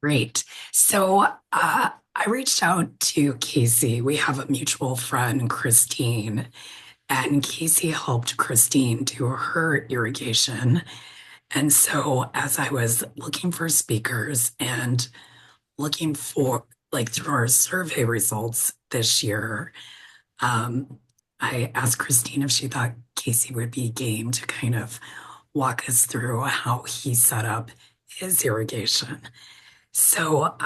Great. So I reached out to Casey. We have a mutual friend, Christine, and Casey helped Christine do her irrigation. And so as I was looking for speakers and looking for like through our survey results this year, um, I asked Christine if she thought Casey would be game to kind of walk us through how he set up his irrigation. So,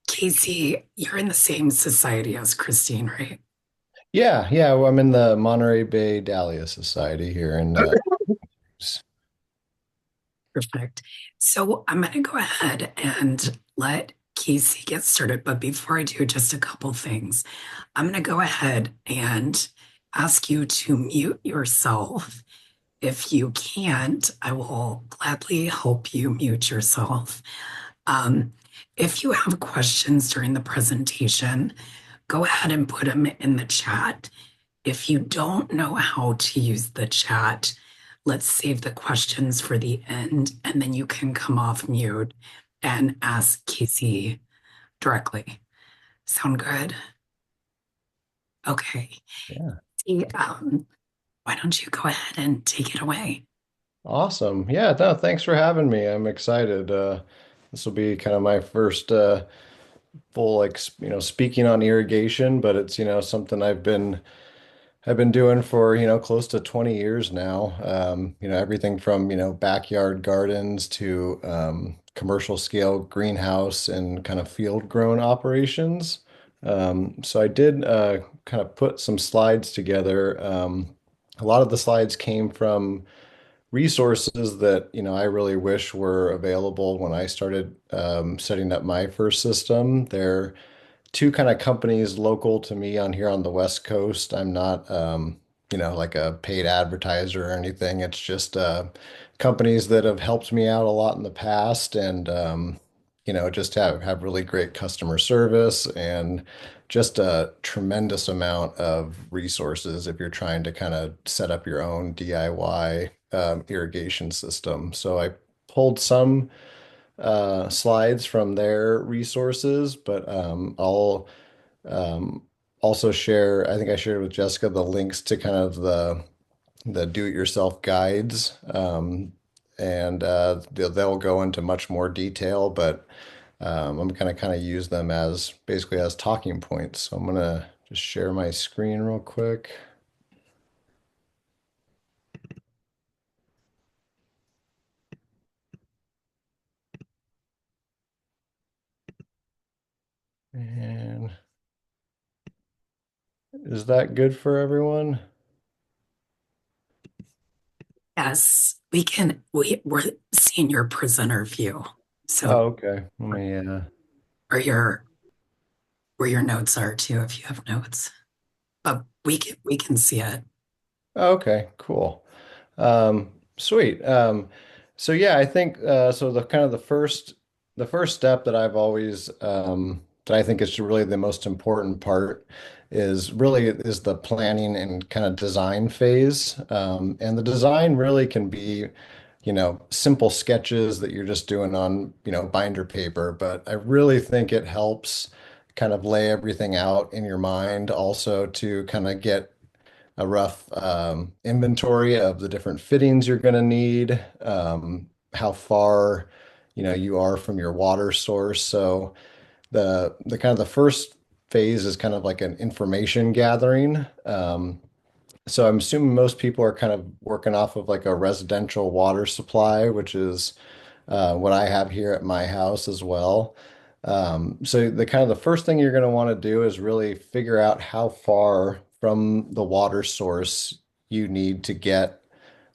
Casey, you're in the same society as Christine, right? Yeah, yeah. Well, I'm in the Monterey Bay Dahlia Society here in Perfect. So I'm going to go ahead and let Casey get started. But before I do, just a couple things. I'm going to go ahead and ask you to mute yourself. If you can't, I will gladly help you mute yourself. Um, if you have questions during the presentation, go ahead and put them in the chat. If you don't know how to use the chat, let's save the questions for the end, and then you can come off mute and ask Casey directly. Sound good? Okay. yeah. See, why don't you go ahead and take it away? Awesome. Yeah, no, thanks for having me. I'm excited. This will be kind of my first full speaking on irrigation, but it's, something I've been doing for, close to 20 years now. Everything from, backyard gardens to commercial scale greenhouse and kind of field grown operations. So I did kind of put some slides together. A lot of the slides came from resources that, I really wish were available when I started setting up my first system. They're two kind of companies local to me on here on the West Coast. I'm not, like a paid advertiser or anything. It's just companies that have helped me out a lot in the past and, just have really great customer service and just a tremendous amount of resources if you're trying to kind of set up your own DIY irrigation system. So I pulled some slides from their resources, but I'll um, also share, I think I shared with Jessica the links to kind of the do-it-yourself guides. And they'll go into much more detail, but I'm gonna kind of use them as basically as talking points. So I'm gonna just share my screen real quick. And is that good for everyone? Yes, we can. We're seeing your presenter view. So, Oh, okay. Let me or where your notes are too, if you have notes. But we can see it. okay, cool. Sweet. So yeah, I think so the kind of the first step that I've always that I think is really the most important part is the planning and kind of design phase. And the design really can be, simple sketches that you're just doing on, binder paper, but I really think it helps kind of lay everything out in your mind also to kind of get a rough inventory of the different fittings you're going to need, how far, you are from your water source. So the kind of the first phase is kind of like an information gathering. So I'm assuming most people are kind of working off of like a residential water supply, which is what I have here at my house as well. So the kind of the first thing you're going to want to do is really figure out how far from the water source you need to get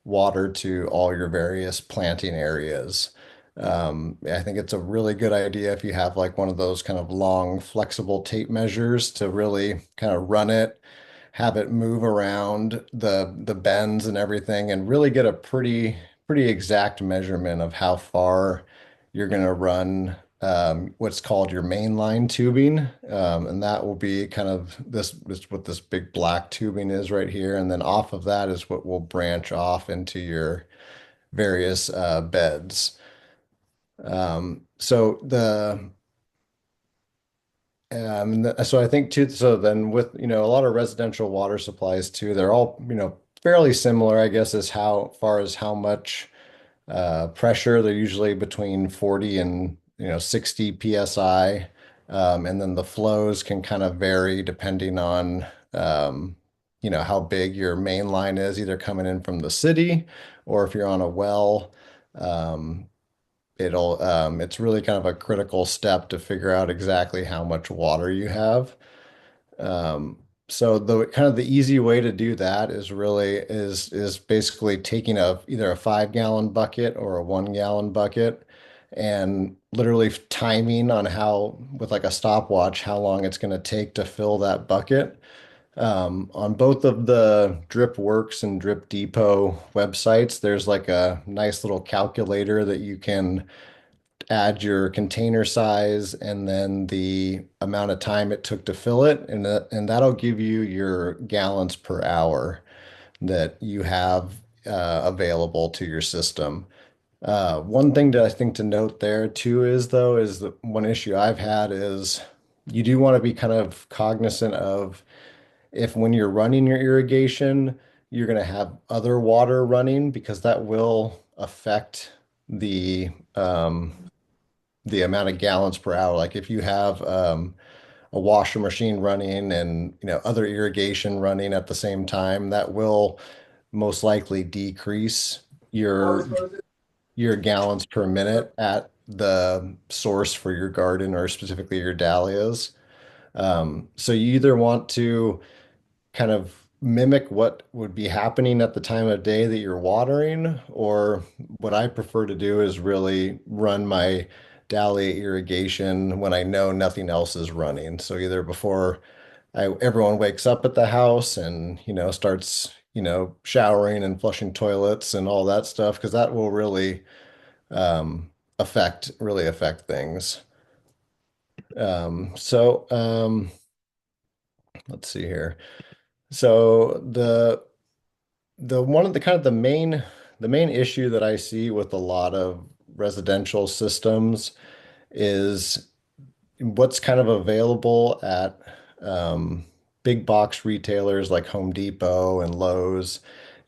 water to all your various planting areas. I think it's a really good idea if you have like one of those kind of long flexible tape measures to really kind of run it, have it move around the bends and everything, and really get a pretty exact measurement of how far you're going to run what's called your main line tubing. And that will be kind of this what this big black tubing is right here. And then off of that is what will branch off into your various beds. So so I think too, so then with, a lot of residential water supplies too, they're all, fairly similar, I guess, as how far as how much pressure. They're usually between 40 and 60 psi. And then the flows can kind of vary depending on how big your main line is, either coming in from the city or if you're on a well. Um, it's really kind of a critical step to figure out exactly how much water you have. So the kind of the easy way to do that is basically taking either a 5 gallon bucket or a 1 gallon bucket and literally timing on how with like a stopwatch how long it's going to take to fill that bucket. On both of the Drip Works and Drip Depot websites, there's like a nice little calculator that you can add your container size and then the amount of time it took to fill it, and that'll give you your gallons per hour that you have available to your system. One thing that I think to note there too is though is that one issue I've had is you do want to be kind of cognizant of if when you're running your irrigation, you're going to have other water running because that will affect the um, the amount of gallons per hour. Like if you have a washer machine running and other irrigation running at the same time, that will most likely decrease your your gallons per minute at the source for your garden or specifically your dahlias. So you either want to kind of mimic what would be happening at the time of day that you're watering, or what I prefer to do is really run my dahlia irrigation when I know nothing else is running. So either before everyone wakes up at the house and, starts, showering and flushing toilets and all that stuff, because that will really affect things. Let's see here. So the one of the kind of the main issue that I see with a lot of residential systems is what's kind of available at big box retailers like Home Depot and Lowe's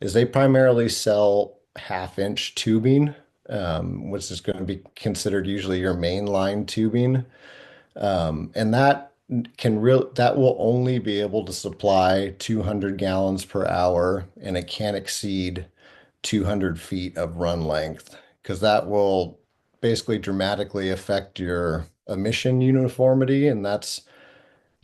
is they primarily sell half-inch tubing, which is going to be considered usually your main line tubing. And that will only be able to supply 200 gallons per hour, and it can't exceed 200 feet of run length because that will basically dramatically affect your emission uniformity, and that's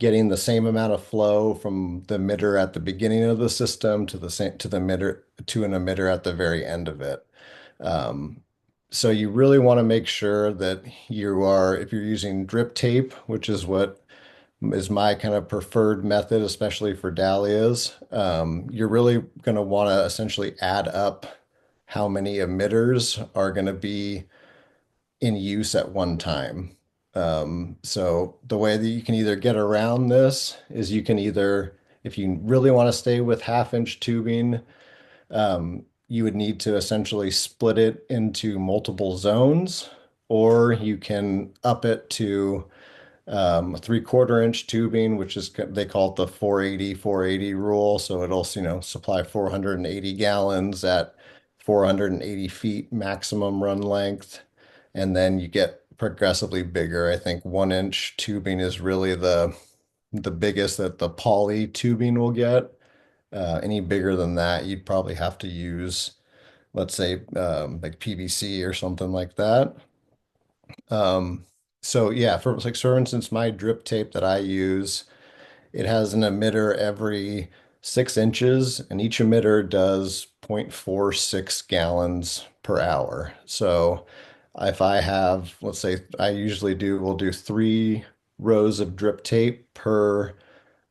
getting the same amount of flow from the emitter at the beginning of the system to the same to the emitter to an emitter at the very end of it. Um, so you really want to make sure that if you're using drip tape, which is what is my kind of preferred method, especially for dahlias. You're really going to want to essentially add up how many emitters are going to be in use at one time. So the way that you can either get around this is you can either, if you really want to stay with half-inch tubing, you would need to essentially split it into multiple zones, or you can up it to 3/4 inch tubing, which is they call it the 480 rule. So it'll, supply 480 gallons at 480 feet maximum run length. And then you get progressively bigger. I think 1 inch tubing is really the biggest that the poly tubing will get. Any bigger than that, you'd probably have to use, let's say, like PVC or something like that. Um, so yeah, for instance, my drip tape that I use, it has an emitter every 6 inches, and each emitter does 0.46 gallons per hour. So if I have, let's say, we'll do 3 rows of drip tape per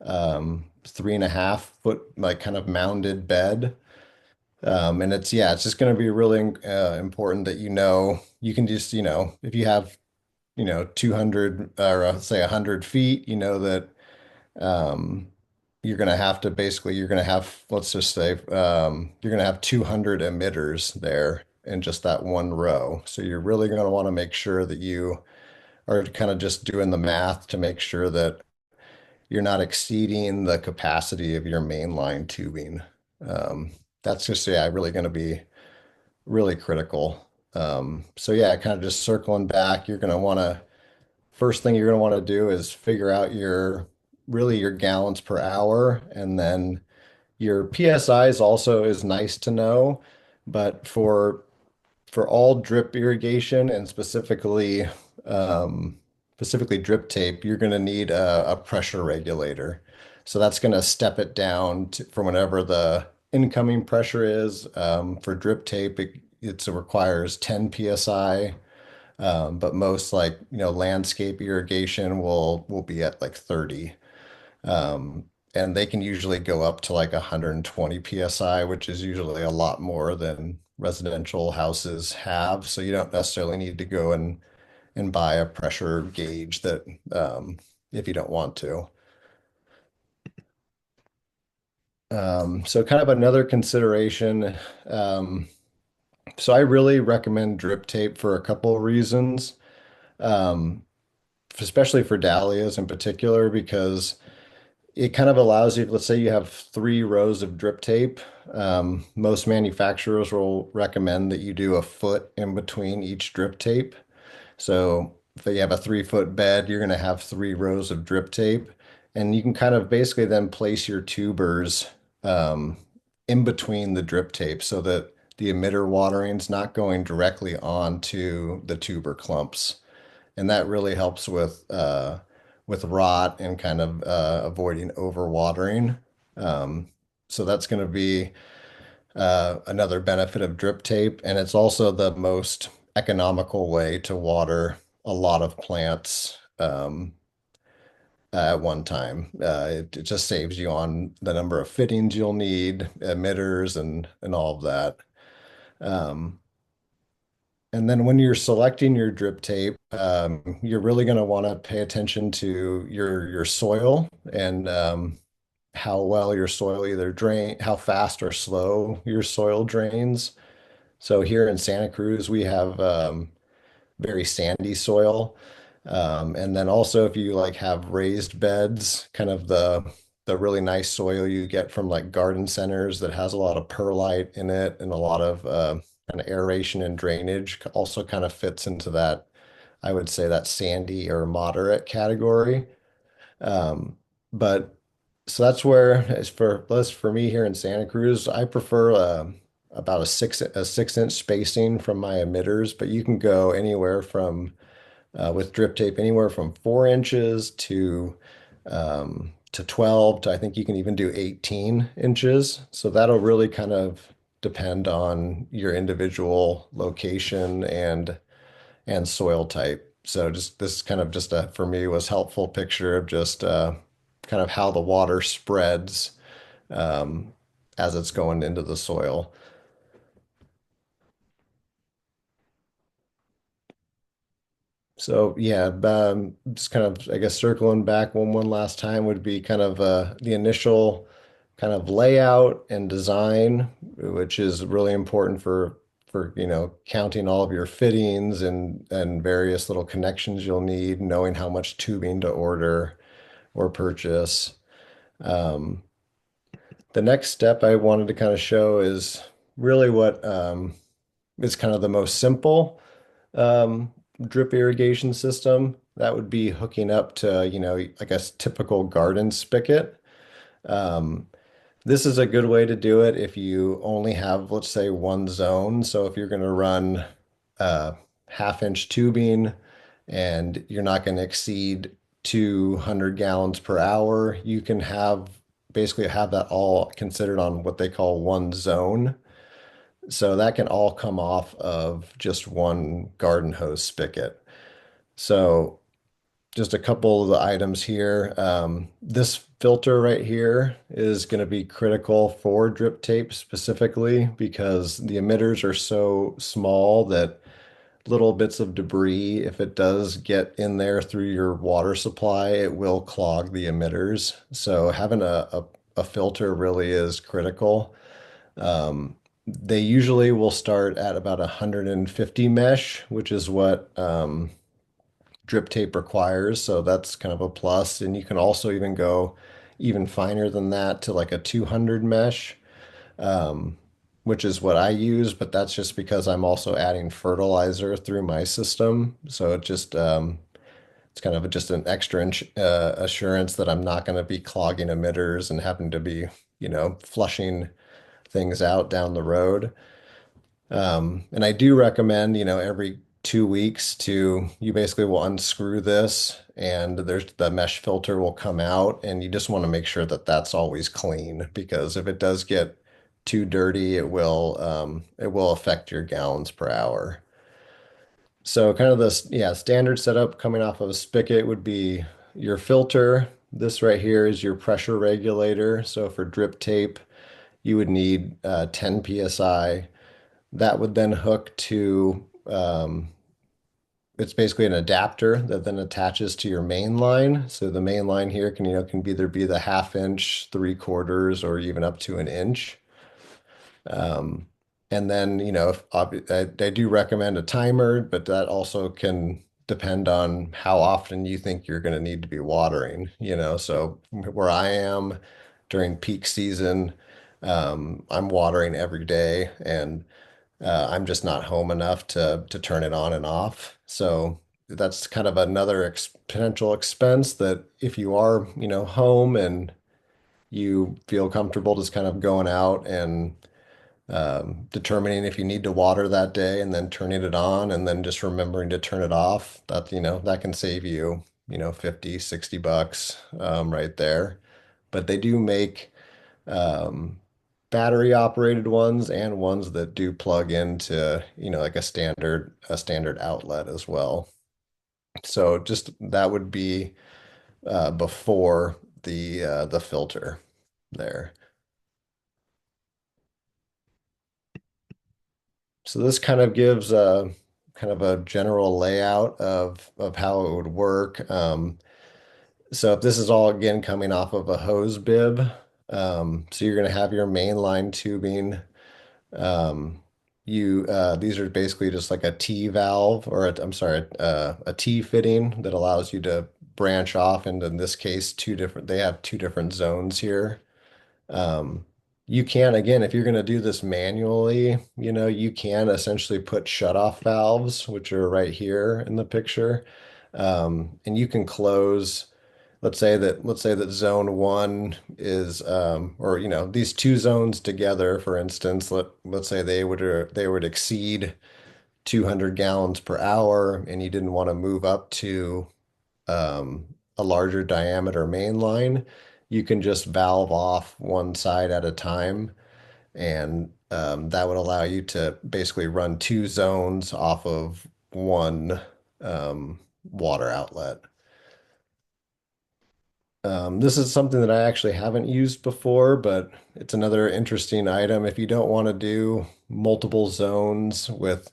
3.5 foot, like kind of mounded bed. And it's just going to be really important that you can just, if you have 200 or say 100 feet, that um, you're going to have, let's just say, you're going to have 200 emitters there. in just that one row. So you're really going to want to make sure that you are kind of just doing the math to make sure that you're not exceeding the capacity of your mainline tubing. Um, that's just, yeah, really going to be really critical. So yeah, kind of just circling back, you're going to want to, first thing you're going to want to do is figure out really your gallons per hour, and then your PSIs also is nice to know, but for all drip irrigation and specifically drip tape, you're going to need a pressure regulator. So that's going to step it down from whatever the incoming pressure is. For drip tape, it requires 10 psi, but most like landscape irrigation will be at like 30. And they can usually go up to like 120 psi, which is usually a lot more than residential houses have. So you don't necessarily need to go and buy a pressure gauge that if you don't want to. So kind of another consideration. Um, so I really recommend drip tape for a couple of reasons, um, especially for dahlias in particular, because it kind of allows you, let's say you have 3 rows of drip tape. Most manufacturers will recommend that you do a foot in between each drip tape. So if you have a 3-foot bed, you're going to have 3 rows of drip tape. And you can kind of basically then place your tubers um, in between the drip tape so that the emitter watering is not going directly onto the tuber clumps. And that really helps with rot and kind of avoiding overwatering. Um, so that's going to be another benefit of drip tape, and it's also the most economical way to water a lot of plants at one time. It just saves you on the number of fittings you'll need, emitters, and all of that. Um, and then when you're selecting your drip tape, you're really going to want to pay attention to your soil and how well your soil either how fast or slow your soil drains. So here in Santa Cruz, we have very sandy soil. And then also if you like have raised beds, kind of the really nice soil you get from like garden centers that has a lot of perlite in it and a lot of kind of aeration and drainage also kind of fits into that, I would say that sandy or moderate category. Um, but so that's where, as for me here in Santa Cruz, I prefer about a 6-inch spacing from my emitters, but you can go anywhere from with drip tape anywhere from 4 inches to 12 to I think you can even do 18 inches. So that'll really kind of depend on your individual location and soil type. So just this kind of just a for me was helpful picture of just kind of how the water spreads um, as it's going into the soil. So yeah, just kind of I guess circling back one last time would be kind of the initial kind of layout and design, which is really important for counting all of your fittings and various little connections you'll need, knowing how much tubing to order or purchase. Um, the next step I wanted to kind of show is really what is kind of the most simple um, drip irrigation system. That would be hooking up to, I guess, typical garden spigot. Um, this is a good way to do it if you only have, let's say, one zone. So if you're going to run uh, 1/2 inch tubing and you're not going to exceed 200 gallons per hour, you can basically have that all considered on what they call one zone. So that can all come off of just one garden hose spigot. So just a couple of the items here. This filter right here is going to be critical for drip tape specifically because the emitters are so small that little bits of debris, if it does get in there through your water supply, it will clog the emitters. So having a filter really is critical. They usually will start at about 150 mesh, which is what drip tape requires. So that's kind of a plus. And you can also even go even finer than that to like a 200 mesh, um, which is what I use. But that's just because I'm also adding fertilizer through my system. So it's kind of just an extra assurance that I'm not going to be clogging emitters and having to be, flushing things out down the road. And I do recommend, every 2 weeks you basically will unscrew this and the mesh filter will come out and you just want to make sure that that's always clean because if it does get too dirty, it will affect your gallons per hour. So kind of this, yeah, standard setup coming off of a spigot would be your filter. This right here is your pressure regulator. So for drip tape, you would need 10 psi. That would then hook to, it's basically an adapter that then attaches to your main line. So the main line here can either be the 1/2 inch, 3/4, or even up to an inch. Um, and then, I do recommend a timer, but that also can depend on how often you think you're going to need to be watering, So where I am during peak season, I'm watering every day and I'm just not home enough to turn it on and off. So that's kind of another ex potential expense that if you are, home and you feel comfortable just kind of going out and determining if you need to water that day and then turning it on and then just remembering to turn it off, that can save you, 50, $60 right there. But they do make um, battery operated ones and ones that do plug into, like a standard outlet as well. So just that would be before the filter there. So this kind of gives a kind of a general layout of how it would work. So if this is all again coming off of a hose bib, so you're going to have your main line tubing. Um, these are basically just like a T valve or I'm sorry, a T fitting that allows you to branch off into, in this case, they have two different zones here. Um, you can, again, if you're going to do this manually, you can essentially put shutoff valves, which are right here in the picture. And you can close, let's say that zone one is, or, these two zones together, for instance, let's say they would exceed 200 gallons per hour and you didn't want to move up to a larger diameter main line, you can just valve off one side at a time, and that would allow you to basically run two zones off of one water outlet. This is something that I actually haven't used before, but it's another interesting item. If you don't want to do multiple zones with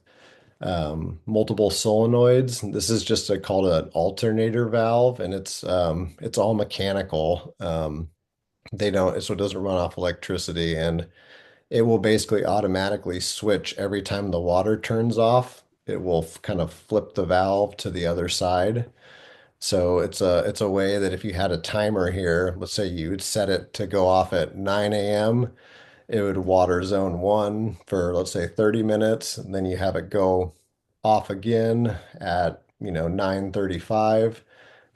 multiple solenoids. This is just called an alternator valve, and it's all mechanical. They don't so it doesn't run off electricity, and it will basically automatically switch every time the water turns off. It will kind of flip the valve to the other side. So it's a way that if you had a timer here, let's say you would set it to go off at 9 a.m. It would water zone one for, let's say, 30 minutes, and then you have it go off again at, 9:35.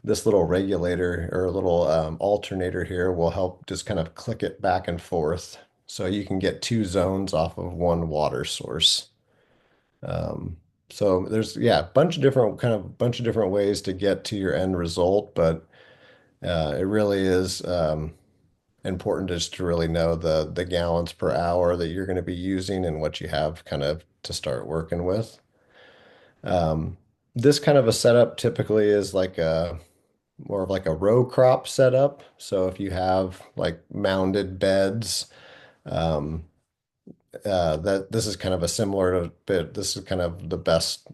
This little regulator or little alternator here will help just kind of click it back and forth. So you can get two zones off of one water source. Um, so there's, yeah, bunch of different ways to get to your end result, but it really is important just to really know the gallons per hour that you're going to be using and what you have kind of to start working with. Um, this kind of a setup typically is like a more of like a row crop setup. So if you have like mounded beds, um, that this is kind of a similar bit. This is kind of the best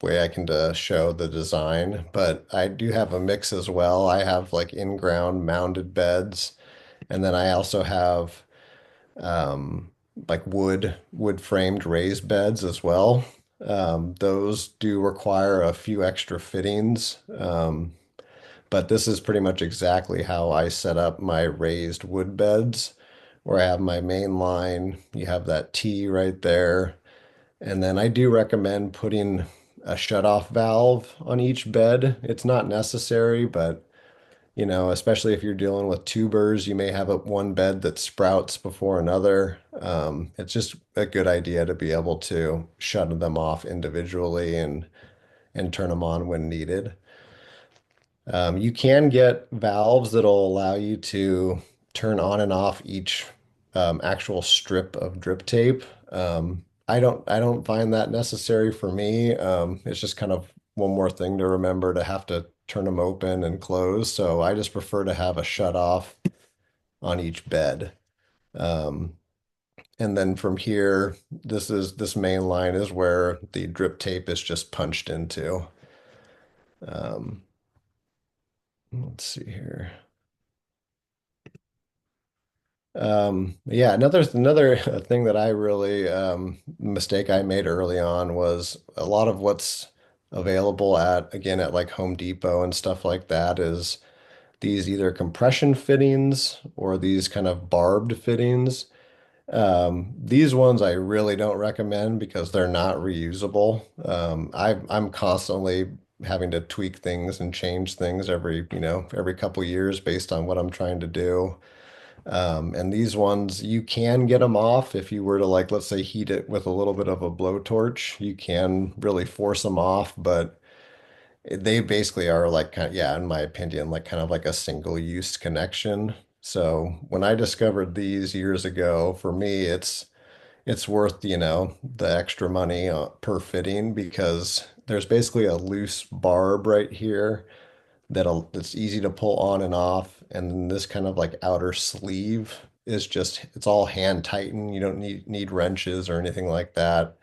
way I can to show the design, but I do have a mix as well. I have like in-ground mounded beds, and then I also have like wood framed raised beds as well. Those do require a few extra fittings. But this is pretty much exactly how I set up my raised wood beds, where I have my main line, you have that T right there, and then I do recommend putting a shutoff valve on each bed. It's not necessary, but especially if you're dealing with tubers, you may have one bed that sprouts before another. It's just a good idea to be able to shut them off individually and turn them on when needed. You can get valves that'll allow you to turn on and off each actual strip of drip tape. I don't find that necessary for me. It's just kind of one more thing to remember to have to turn them open and close. So I just prefer to have a shut off on each bed. Um, and then from here, this main line is where the drip tape is just punched into. Um, let's see here. Yeah, another thing that I really mistake I made early on was a lot of what's available at like Home Depot and stuff like that is these either compression fittings or these kind of barbed fittings. These ones I really don't recommend because they're not reusable. I'm constantly having to tweak things and change things every couple years based on what I'm trying to do. And these ones, you can get them off if you were to like, let's say, heat it with a little bit of a blowtorch. You can really force them off, but they basically are like, yeah, in my opinion, like kind of like a single use connection. So when I discovered these years ago, for me, it's worth, the extra money per fitting because there's basically a loose barb right here that's easy to pull on and off. And then this kind of like outer sleeve is just it's all hand tightened. You don't need wrenches or anything like that.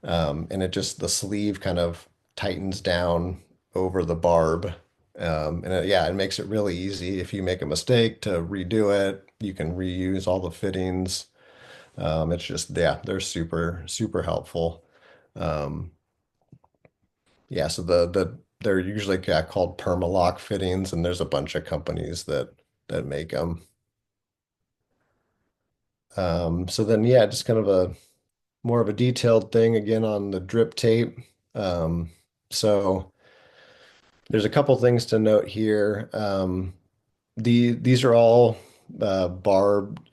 And it just the sleeve kind of tightens down over the barb. Yeah, it makes it really easy. If you make a mistake to redo it, you can reuse all the fittings. It's just, yeah, they're super, super helpful. Um, yeah, so they're usually called Permalock fittings, and there's a bunch of companies that make them. So then, yeah, just kind of a more of a detailed thing again on the drip tape. So there's a couple things to note here. These are all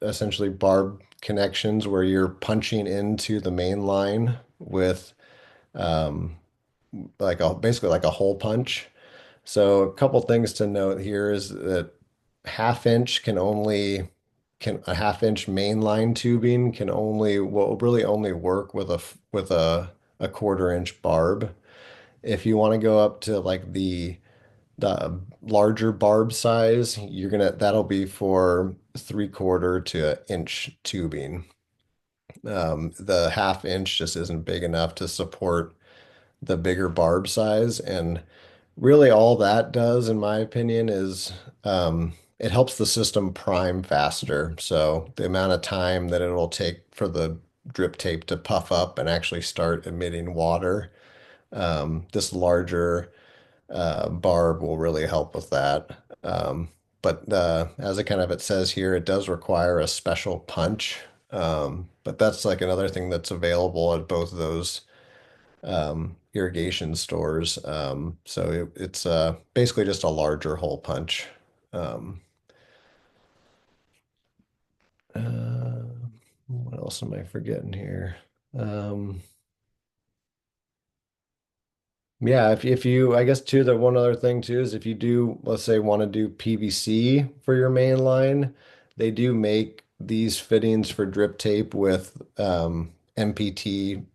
essentially barb connections where you're punching into the main line with um, basically like a hole punch. So a couple things to note here is that half inch can a half inch mainline tubing can only will really only work with a quarter inch barb. If you want to go up to like the larger barb size, that'll be for 3/4 to inch tubing. The half inch just isn't big enough to support the bigger barb size. And really all that does, in my opinion, is it helps the system prime faster. So the amount of time that it'll take for the drip tape to puff up and actually start emitting water, this larger barb will really help with that. But as it says here, it does require a special punch. But that's like another thing that's available at both of those irrigation stores. So it's basically just a larger hole punch. Um, uh, what else am I forgetting here? Um, Yeah, if you, I guess too, the one other thing too is if you do, let's say, want to do PVC for your main line, they do make these fittings for drip tape with MPT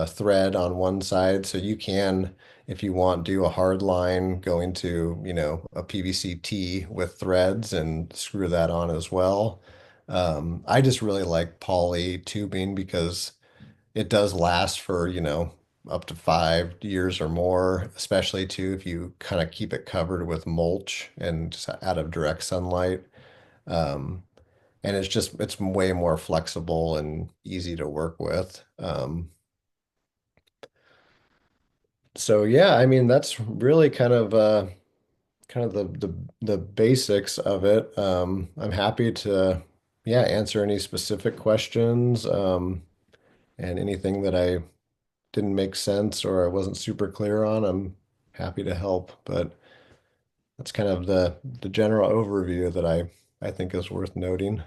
thread on one side. So you can, if you want, do a hard line going to, a PVC T with threads and screw that on as well. I just really like poly tubing because it does last for, up to 5 years or more, especially too if you kind of keep it covered with mulch and just out of direct sunlight. Um, and it's way more flexible and easy to work with. So yeah, I mean that's really kind of the basics of it. I'm happy to yeah answer any specific questions and anything that I didn't make sense or I wasn't super clear on. I'm happy to help, but that's kind of the general overview that I think is worth noting.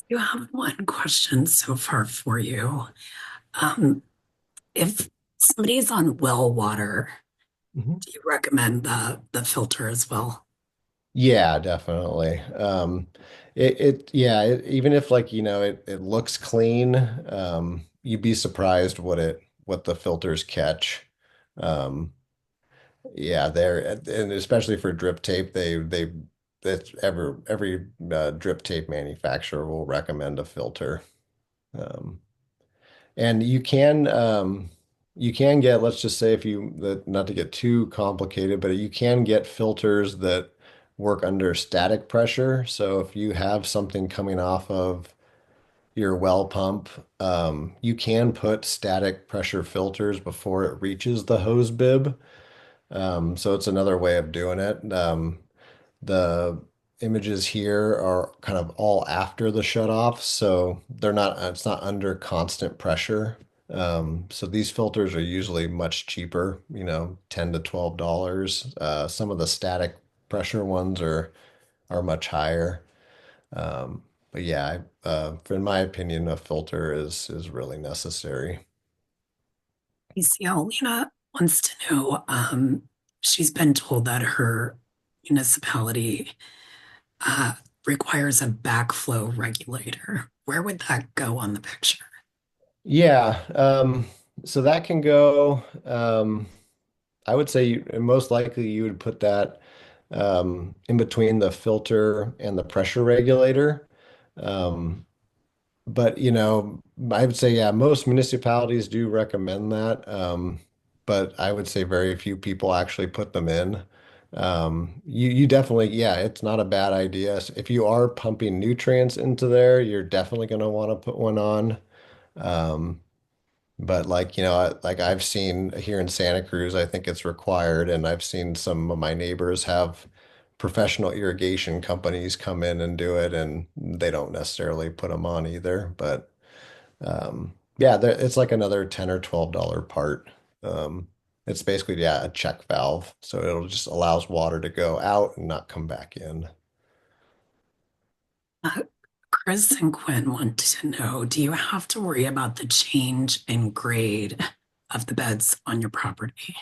You have one question so far for you. Um, if somebody's on well water, Mhm. do you recommend the filter as well? Yeah, definitely. Even if like, it looks clean, you'd be surprised what the filters catch. Um, yeah, and especially for drip tape, that's every drip tape manufacturer will recommend a filter. Um, And you can get, let's just say if you that not to get too complicated, but you can get filters that work under static pressure. So if you have something coming off of your well pump, you can put static pressure filters before it reaches the hose bib. So it's another way of doing it. The images here are kind of all after the shutoff, so it's not under constant pressure. So these filters are usually much cheaper, $10 to $12. Some of the static pressure ones are much higher. But yeah, in my opinion, a filter is really necessary. Lena wants to know, she's been told that her municipality uh, requires a backflow regulator. Where would that go on the picture? Yeah, so that can go. I would say most likely you would put that in between the filter and the pressure regulator. Um, but I would say yeah, most municipalities do recommend that. But I would say very few people actually put them in. You definitely, yeah, it's not a bad idea. If you are pumping nutrients into there, you're definitely going to want to put one on. Um, but like, like I've seen here in Santa Cruz, I think it's required, and I've seen some of my neighbors have professional irrigation companies come in and do it, and they don't necessarily put them on either. But yeah, it's like another 10 or $12 part. Um, it's basically, yeah, a check valve. So it'll just allows water to go out and not come back in. Uh, Chris and Quinn want to know, do you have to worry about the change in grade of the beds on your property?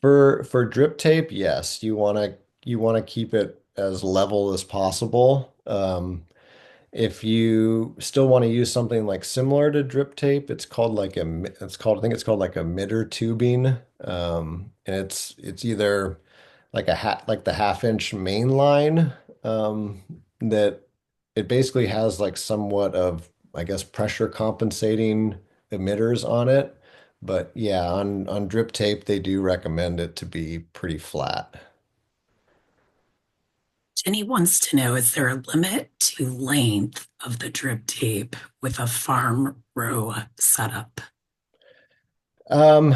For drip tape, yes, you want to keep it as level as possible. If you still want to use something like similar to drip tape, I think it's called like a midder tubing. And it's either like the half-inch main line, that it basically has like somewhat of, I guess, pressure compensating emitters on it. But yeah, on drip tape, they do recommend it to be pretty flat. Jenny wants to know, is there a limit to length of the drip tape with a farm row setup? Um,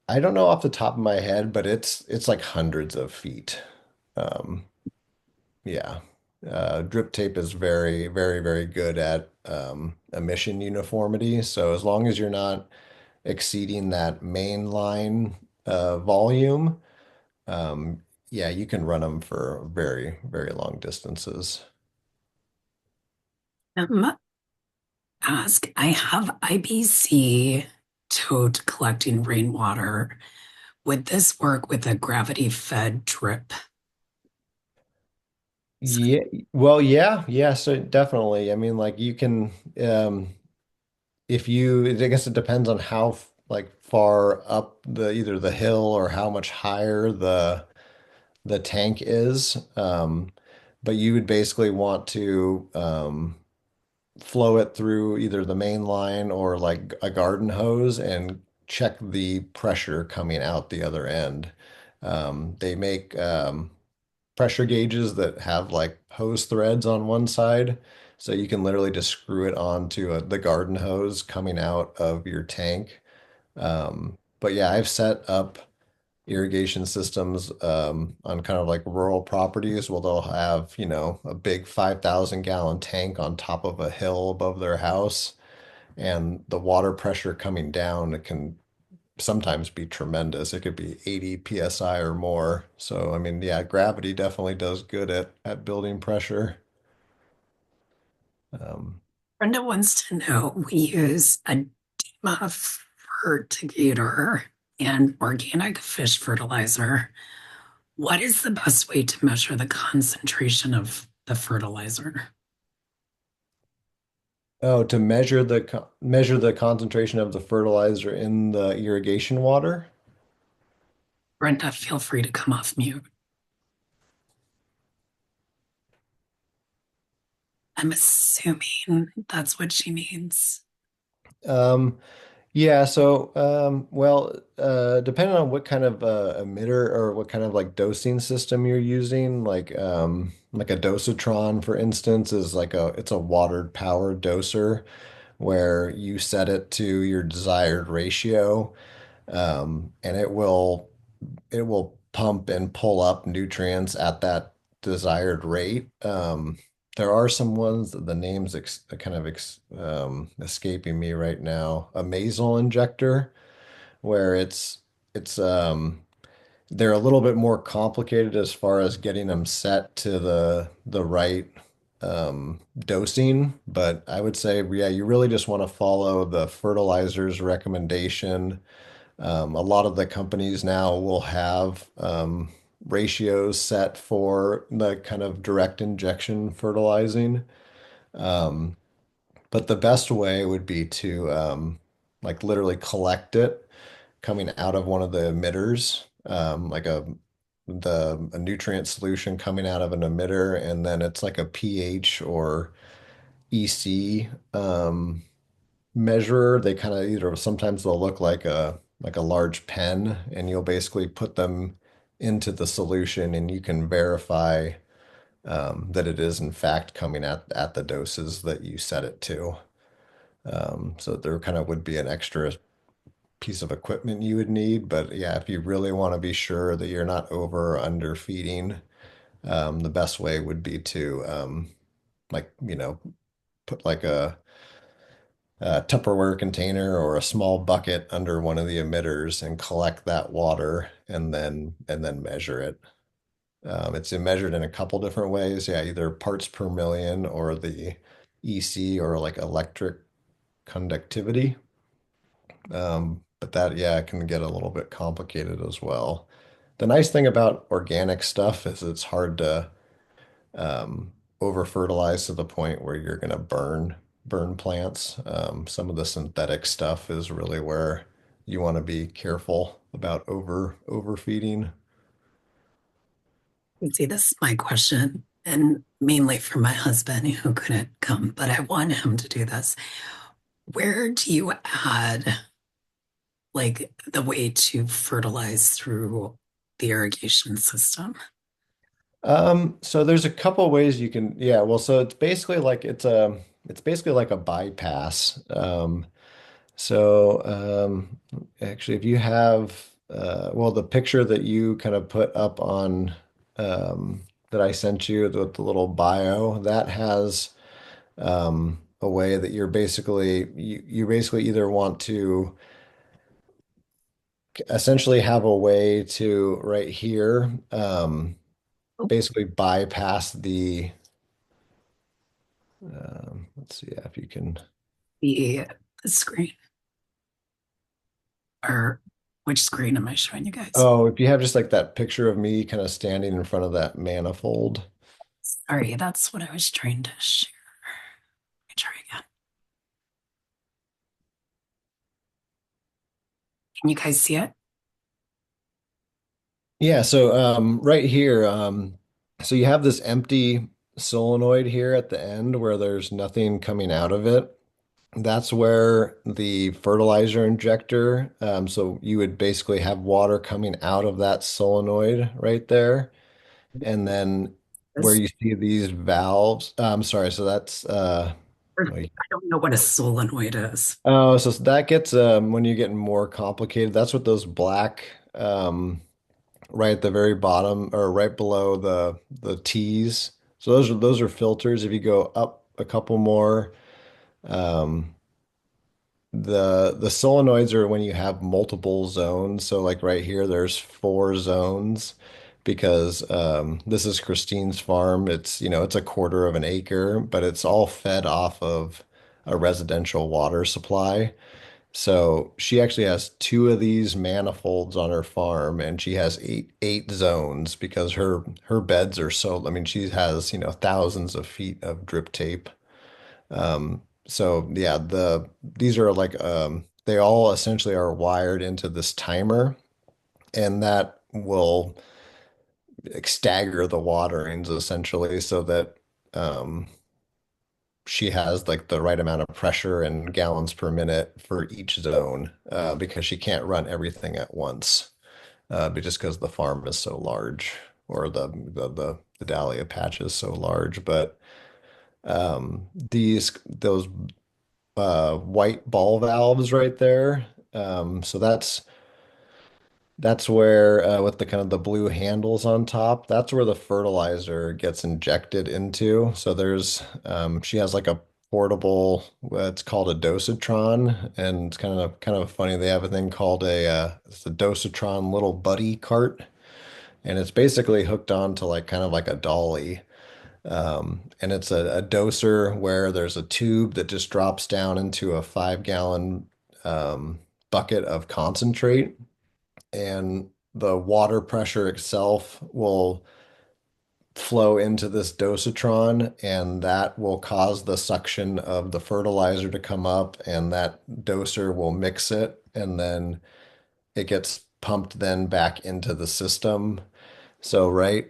I don't know off the top of my head, but it's like hundreds of feet. Um, yeah. Drip tape is very, very, very good at emission uniformity. So as long as you're not exceeding that main line volume, um, yeah, you can run them for very, very long distances. Um, I have IBC tote collecting rainwater. Would this work with a gravity fed drip? Yeah, well, yeah, so definitely. I mean, like you can, if you, I guess it depends on how like far up either the hill or how much higher the tank is. But you would basically want to flow it through either the main line or like a garden hose and check the pressure coming out the other end. They make pressure gauges that have like hose threads on one side. So you can literally just screw it onto the garden hose coming out of your tank. But yeah, I've set up irrigation systems on kind of like rural properties where they'll have, a big 5,000 gallon tank on top of a hill above their house. And the water pressure coming down, it can sometimes be tremendous. It could be 80 psi or more. So, I mean, yeah, gravity definitely does good at building pressure. Um, Brenda wants to know, we use a DEMA fertigator and organic fish fertilizer. What is the best way to measure the concentration of the fertilizer? oh, to measure the concentration of the fertilizer in the irrigation water. Brenda, feel free to come off mute. I'm assuming that's what she means. Um, Yeah, so well, depending on what kind of emitter or what kind of like dosing system you're using, like a dosatron, for instance, is like it's a watered power doser where you set it to your desired ratio, and it will pump and pull up nutrients at that desired rate. There are some ones that the names escaping me right now. A Mazel injector, where it's they're a little bit more complicated as far as getting them set to the right dosing. But I would say, yeah, you really just want to follow the fertilizer's recommendation. A lot of the companies now will have ratios set for the kind of direct injection fertilizing. Um, but the best way would be to like literally collect it coming out of one of the emitters, like a nutrient solution coming out of an emitter, and then it's like a pH or EC measurer. They kind of either sometimes they'll look like a large pen, and you'll basically put them into the solution, and you can verify that it is in fact coming at the doses that you set it to. So there kind of would be an extra piece of equipment you would need, but yeah, if you really want to be sure that you're not over or under feeding, the best way would be to like put like a Tupperware container or a small bucket under one of the emitters and collect that water and then measure it. It's measured in a couple different ways. Yeah, either parts per million or the EC or like electric conductivity. But that, yeah, can get a little bit complicated as well. The nice thing about organic stuff is it's hard to over fertilize to the point where you're going to burn plants. Some of the synthetic stuff is really where you want to be careful about overfeeding. You see, this is my question, and mainly for my husband who couldn't come, but I want him to do this. Where do you add like the way to fertilize through the irrigation system? So there's a couple ways you can, yeah, well, so it's basically like a bypass. Actually, if you have, well, the picture that you kind of put up on, that I sent you with the little bio, that has, a way that you basically either want to essentially have a way to right here, basically bypass let's see if you can. The, the screen, or which screen am I showing you guys? Oh, if you have just like that picture of me kind of standing in front of that manifold. Sorry, that's what I was trying to share. Let me try again. Can you guys see it? Yeah, so right here, so you have this empty solenoid here at the end where there's nothing coming out of it. That's where the fertilizer injector, so you would basically have water coming out of that solenoid right there. And then where This, you see these valves, I'm sorry, so that's I wait. don't know what a solenoid is. Oh, so that gets when you're getting more complicated. That's what those black right at the very bottom or right below the T's. So those are filters. If you go up a couple more, um, the solenoids are when you have multiple zones. So like right here, there's four zones because this is Christine's farm. It's it's a quarter of an acre, but it's all fed off of a residential water supply. So she actually has two of these manifolds on her farm, and she has eight zones because her beds are so, I mean, she has, thousands of feet of drip tape. So yeah, these are like they all essentially are wired into this timer, and that will stagger the waterings essentially so that um she has like the right amount of pressure and gallons per minute for each zone because she can't run everything at once but just because the farm is so large or the Dahlia patch is so large. But those white ball valves right there, so that's where with the kind of the blue handles on top, that's where the fertilizer gets injected into. So she has like a portable, it's called a dosatron, and it's kind of funny. They have a thing called it's a dosatron little buddy cart, and it's basically hooked on to like kind of like a dolly. And it's a doser where there's a tube that just drops down into a 5 gallon bucket of concentrate, and the water pressure itself will flow into this dosatron, and that will cause the suction of the fertilizer to come up, and that doser will mix it, and then it gets pumped then back into the system. So right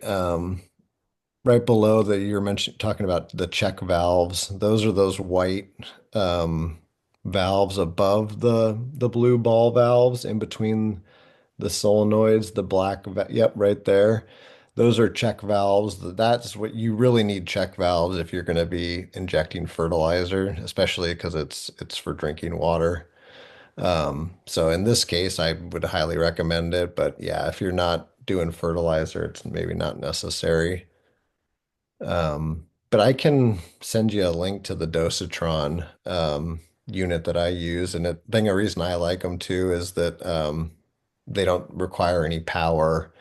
below that you're talking about the check valves, those are those white um, valves above the blue ball valves in between the solenoids, the yep, right there. Those are check valves. That's what you really need, check valves if you're going to be injecting fertilizer, especially because it's for drinking water. So in this case, I would highly recommend it. But yeah, if you're not doing fertilizer, it's maybe not necessary. But I can send you a link to the dosatron unit that I use, and a reason I like them too is that they don't require any power,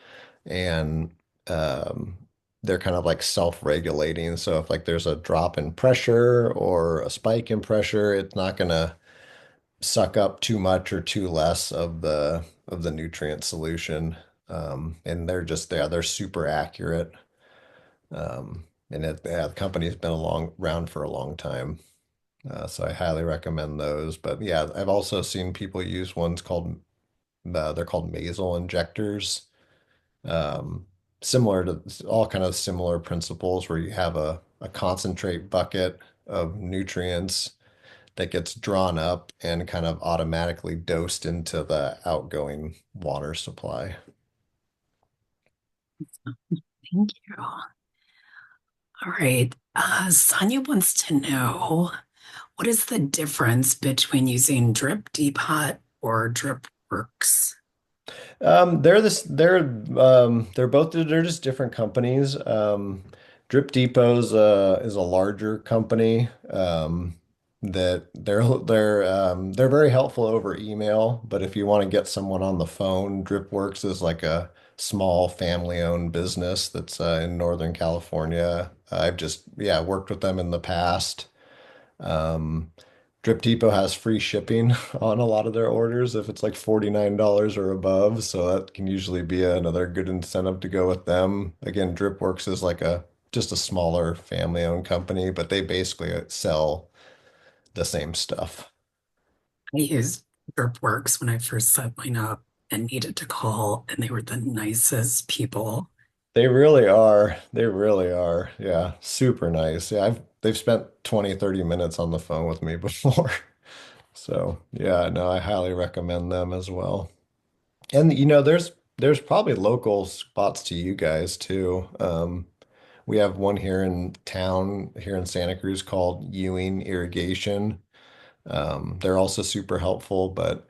and um, they're kind of like self-regulating. So if like there's a drop in pressure or a spike in pressure, it's not gonna suck up too much or too less of the nutrient solution. And they're super accurate. The company's been around for a long time. So I highly recommend those. But yeah, I've also seen people use ones they're called Mazel injectors. Um, Similar to all kind of similar principles where you have a concentrate bucket of nutrients that gets drawn up and kind of automatically dosed into the outgoing water supply. Thank you. All right. Sonia wants to know what is the difference between using Drip Depot or Drip Works? They're just different companies. Drip Depot's is a larger company that they're very helpful over email, but if you want to get someone on the phone, DripWorks is like a small family-owned business that's in Northern California. I've just worked with them in the past. Um, Drip Depot has free shipping on a lot of their orders if it's like $49 or above. So that can usually be another good incentive to go with them. Again, DripWorks is like just a smaller family-owned company, but they basically sell the same stuff. I used Drip Works when I first set mine up and needed to call, and they were the nicest people. They really are. They really are. Yeah, super nice. Yeah, they've spent 20, 30 minutes on the phone with me before. So, yeah, no, I highly recommend them as well. And there's there's probably local spots to you guys too. We have one here in town, here in Santa Cruz called Ewing Irrigation. They're also super helpful, but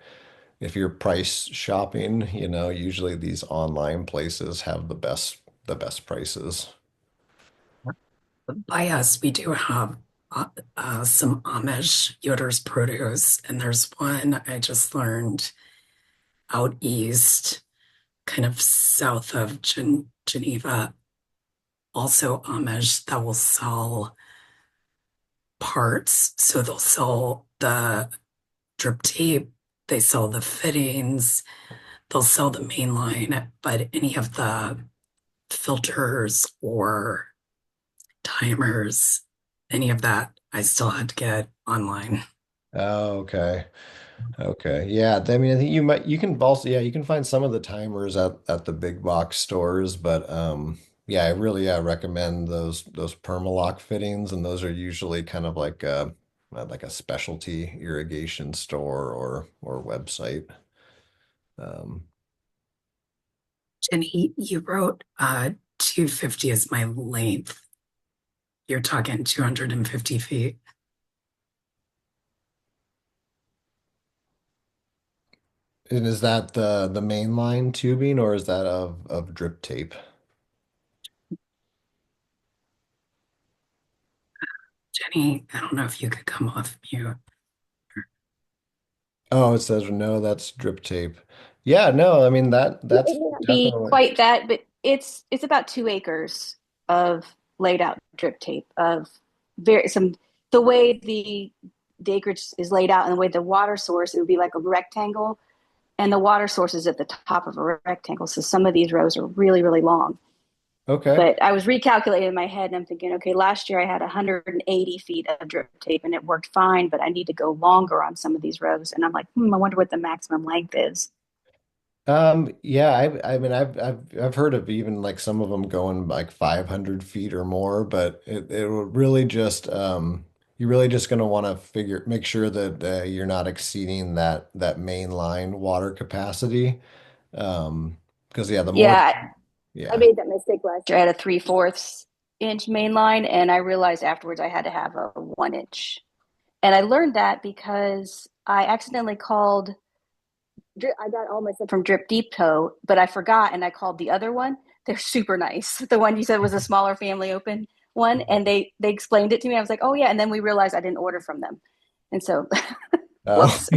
if you're price shopping, usually these online places have the best prices. By us, we do have some Amish Yoder's produce, and there's one I just learned out east, kind of south of Geneva, also Amish that will sell parts. So they'll sell the drip tape, they sell the fittings, they'll sell the main line, but any of the filters or timers, any of that, I still had to get online. Oh, okay. Okay. Yeah. I mean, I think you can find some of the timers at the big box stores, but yeah, I really recommend those Permalock fittings, and those are usually kind of like a specialty irrigation store or website. Um, Jenny, you wrote 250 is my length. You're talking 250 feet. and is that the main line tubing, or is that of drip tape? Jenny, I don't know if you could come off mute. Oh, it says no, that's drip tape. Yeah, no, I mean that's It may not be definitely quite that, but it's about 2 acres of laid out drip tape of very some the way the acreage is laid out and the way the water source, it would be like a rectangle, and the water source is at the top of a rectangle. So some of these rows are really, really long. okay. But I was recalculating in my head and I'm thinking, okay, last year I had 180 feet of drip tape and it worked fine, but I need to go longer on some of these rows. And I'm like, I wonder what the maximum length is. Yeah, I mean, I've heard of even like some of them going like 500 feet or more, but it would really just, you're really just going to want to make sure that you're not exceeding that main line water capacity. Because yeah, the more, Yeah, I yeah. made that mistake last year. I had a 3/4 inch main line, and I realized afterwards I had to have a 1 inch. And I learned that because I accidentally called. I got all my stuff from Drip Depot, but I forgot, and I called the other one. They're super nice. The one you said was a smaller family open one, and they explained it to me. I was like, oh yeah, and then we realized I didn't order from them, and so Oh, whoops.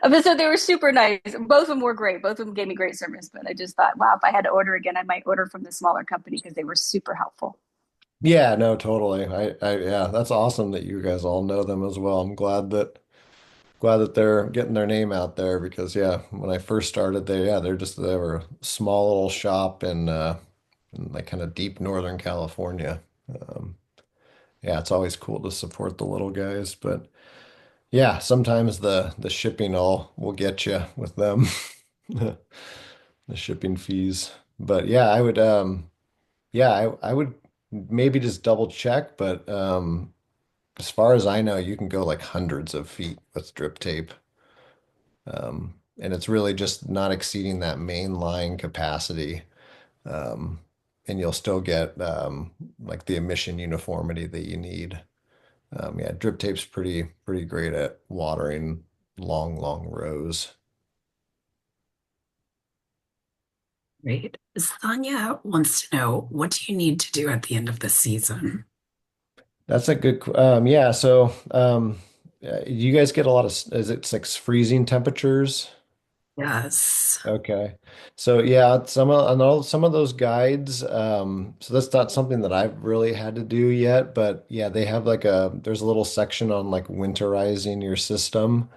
But so they were super nice. Both of them were great. Both of them gave me great service. But I just thought, wow, if I had to order again, I might order from the smaller company because they were super helpful. yeah, no, totally. Yeah, that's awesome that you guys all know them as well. I'm glad that they're getting their name out there because yeah, when I first started, they were a small little shop in like kind of deep Northern California. Um, yeah, it's always cool to support the little guys, but yeah, sometimes the shipping will get you with them, the shipping fees. But yeah, I would maybe just double check, but as far as I know, you can go like hundreds of feet with drip tape. And it's really just not exceeding that main line capacity. Um, and you'll still get like the emission uniformity that you need. Yeah, drip tape's pretty great at watering long rows. Right. Sonia wants to know, what do you need to do at the end of the season? That's a yeah. So, you guys get a lot of, is it like freezing temperatures? Yes. Okay. So yeah, I know some of those guides, so that's not something that I've really had to do yet, but yeah, they have there's a little section on like winterizing your system.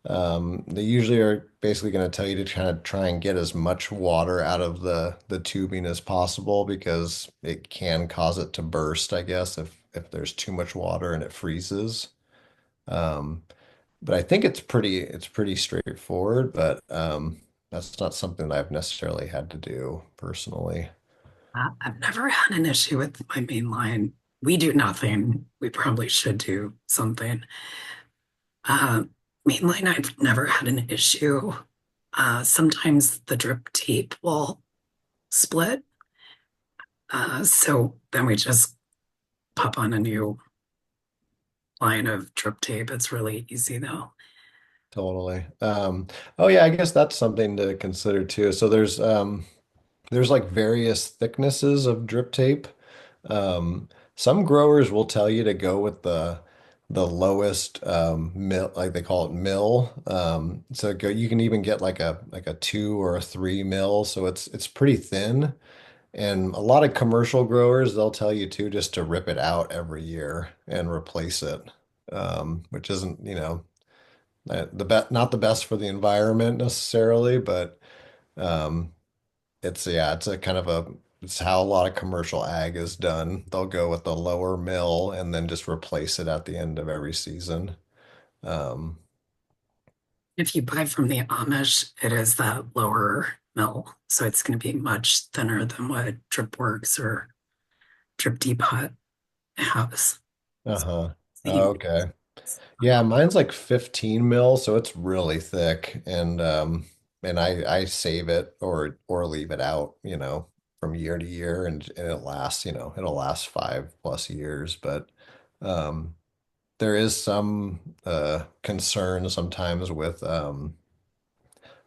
They usually are basically going to tell you to kind of try and get as much water out of the tubing as possible because it can cause it to burst, I guess, if there's too much water and it freezes. Um, but I think it's pretty straightforward, but that's not something that I've necessarily had to do personally. I've never had an issue with my main line. We do nothing. We probably should do something. Uh, Main line, I've never had an issue. Sometimes the drip tape will split. So then we just pop on a new line of drip tape. It's really easy though. Totally. Oh yeah, I guess that's something to consider too. So there's like various thicknesses of drip tape. Some growers will tell you to go with the lowest mill, like they call it mill. So go, you can even get like a 2 or a 3 mil. So it's pretty thin. And a lot of commercial growers, they'll tell you too just to rip it out every year and replace it. Which isn't, the not the best for the environment necessarily, but um, it's a kind of it's how a lot of commercial ag is done. They'll go with the lower mill and then just replace it at the end of every season. Um, If you buy from the Amish, it is that lower mill. So it's going to be much thinner than what DripWorks or Drip Depot has. uh-huh. Oh, Same. okay. Yeah, mine's like 15 mil, so it's really thick, and I save it or leave it out, from year to year, and it'll last 5+ years. But um, there is some concern sometimes with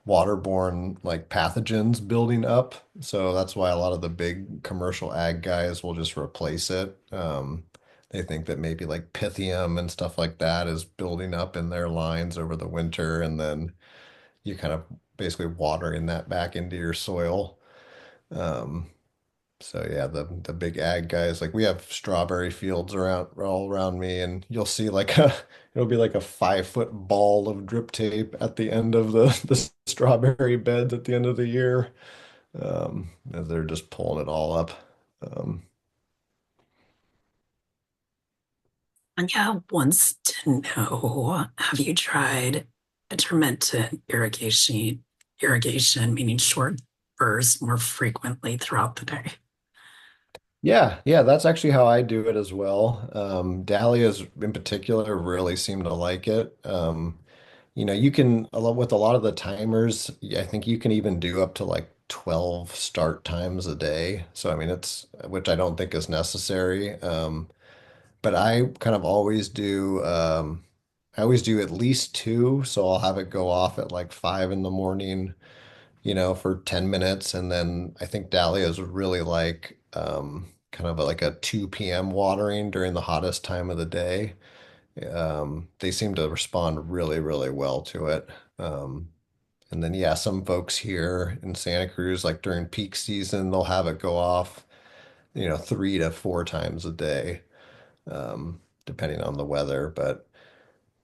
waterborne like pathogens building up. So that's why a lot of the big commercial ag guys will just replace it. They think that maybe like Pythium and stuff like that is building up in their lines over the winter, and then you kind of basically watering that back into your soil. Um, so yeah, the big ag guys, like we have strawberry fields around all around me, and you'll see like it'll be like a 5 foot ball of drip tape at the end of the strawberry beds at the end of the year, as they're just pulling it all up. Um, And yeah, wants to know, have you tried intermittent irrigation? Irrigation, meaning short bursts more frequently throughout the day. yeah, yeah, that's actually how I do it as well. Dahlias in particular really seem to like it. You can, with a lot of the timers, I think you can even do up to like 12 start times a day. So, I mean, which I don't think is necessary. But I always do at least two. So I'll have it go off at like 5 in the morning, for 10 minutes. And then I think dahlias would really like, kind of like a 2 p.m. watering during the hottest time of the day. They seem to respond really, really well to it. Um, and then, yeah, some folks here in Santa Cruz, like during peak season, they'll have it go off, 3 to 4 times a day, depending on the weather. But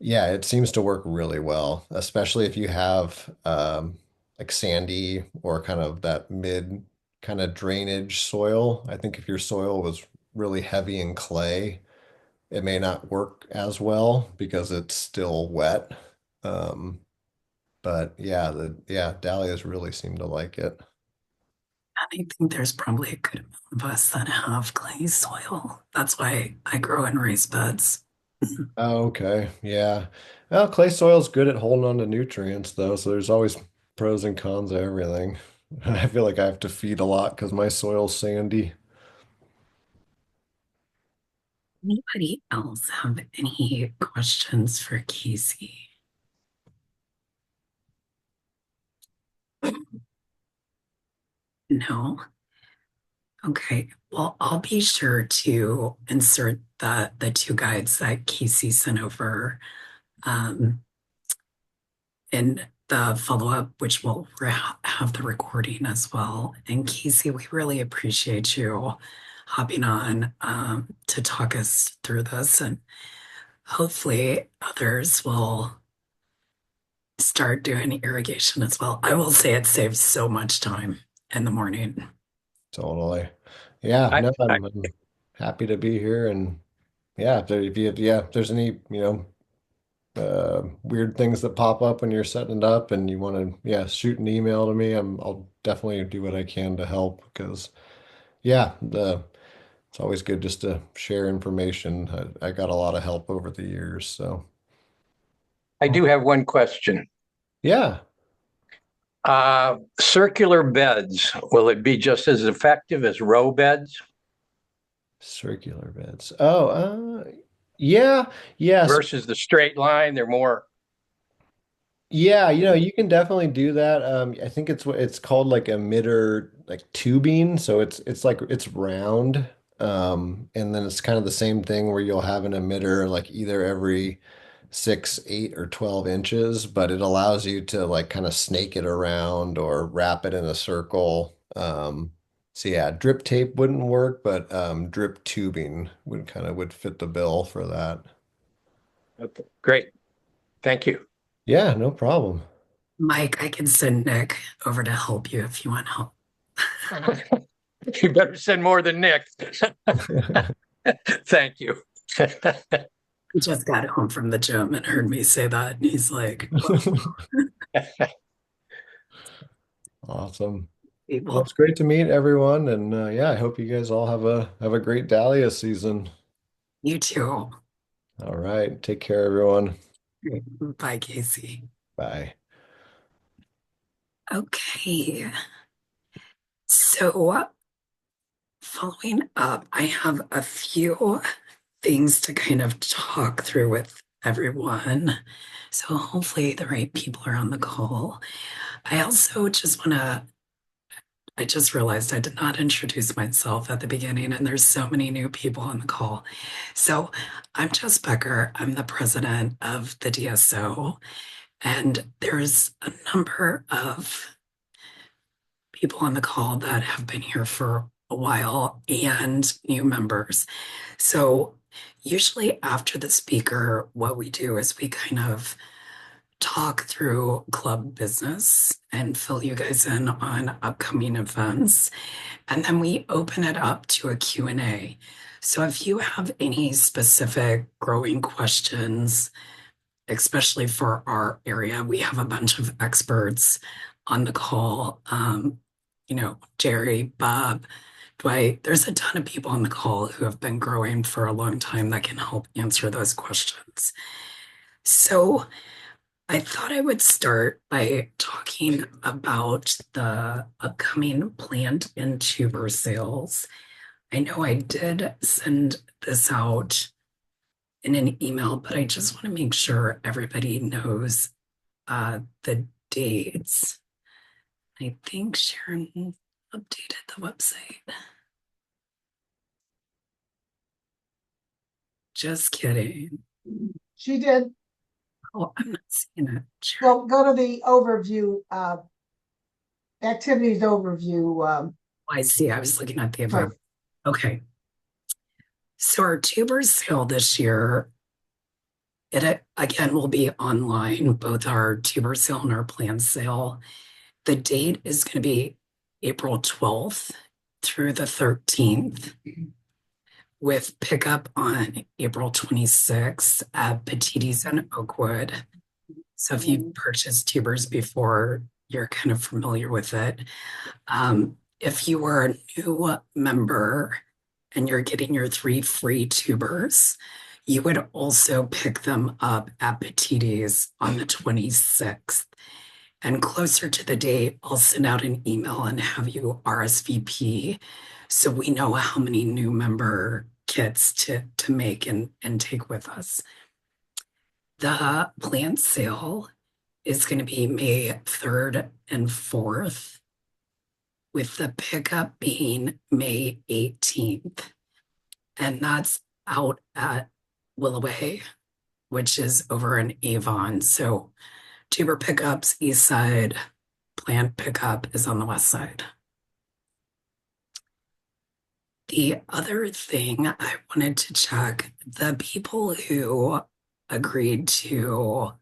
yeah, it seems to work really well, especially if you have like sandy or kind of that mid kind of drainage soil. I think if your soil was really heavy in clay, it may not work as well because it's still wet. Um, but yeah, dahlias really seem to like it. I think there's probably a good amount of us that have clay soil. That's why I grow in raised beds. Oh, okay. Yeah. Well, clay soil's good at holding on to nutrients though, so there's always pros and cons of everything. I feel like I have to feed a lot because my soil's sandy. Anybody else have any questions for Casey? No? Okay. Well, I'll be sure to insert the two guides that Casey sent over um, in the follow-up, which will have the recording as well. And Casey, we really appreciate you hopping on to talk us through this, and hopefully others will start doing irrigation as well. I will say it saves so much time in the morning. Totally. Yeah, I, no, I I'm happy to be here, and yeah, if there's any, weird things that pop up when you're setting it up and you want to, yeah, shoot an email to me. I'll definitely do what I can to help because yeah, it's always good just to share information. I got a lot of help over the years, so I do have one question. yeah. Circular beds, will it be just as effective as row beds Circular beds. Oh, yeah, yes. versus the straight line? They're more, Yeah, you can definitely do that. I think it's called like emitter like tubing. So it's like it's round. And then it's kind of the same thing where you'll have an emitter like either every 6, 8, or 12 inches, but it allows you to like kind of snake it around or wrap it in a circle. So yeah, drip tape wouldn't work, but drip tubing would fit the bill for that. okay, great. Thank you. Yeah, no problem. Mike, I can send Nick over to help you if you want help. You better send more than Nick. Thank you. He just got home from the gym and heard me say that. And he's like, Awesome. Well, well, it's great to meet everyone, and yeah, I hope you guys all have a great Dahlia season. you too. All right, take care, everyone. Bye, Casey. Bye. Okay. So, following up, I have a few things to kind of talk through with everyone. So, hopefully, the right people are on the call. I also just want to, I just realized I did not introduce myself at the beginning, and there's so many new people on the call. So, I'm Jess Becker. I'm the president of the DSO, and there's a number of people on the call that have been here for a while and new members. So, usually after the speaker, what we do is we kind of talk through club business and fill you guys in on upcoming events. And then we open it up to a Q&A. So if you have any specific growing questions, especially for our area, we have a bunch of experts on the call. Jerry, Bob, Dwight, there's a ton of people on the call who have been growing for a long time that can help answer those questions. So I thought I would start by talking about the upcoming plant and tuber sales. I know I did send this out in an email, but I just want to make sure everybody knows the dates. I think Sharon updated the website. Just kidding. She did. Oh, I'm not seeing it. Sharon. Well, go to the overview, activities overview. Oh, I see. I was looking at the Right. above. Okay. So our tuber sale this year, it again will be online, both our tuber sale and our plant sale. The date is going to be April 12th through the 13th, with pickup on April 26th at Petiti's in Oakwood. So if you purchased tubers before, you're kind of familiar with it. If you are a new member and you're getting your 3 free tubers, you would also pick them up at Petiti's on the 26th. And closer to the date, I'll send out an email and have you RSVP so we know how many new member kits to make and take with us. The plant sale is going to be May 3rd and 4th, with the pickup being May 18th. And that's out at Willoway, which is over in Avon. So tuber pickups east side, plant pickup is on the west side. The other thing I wanted to check, the people who agreed to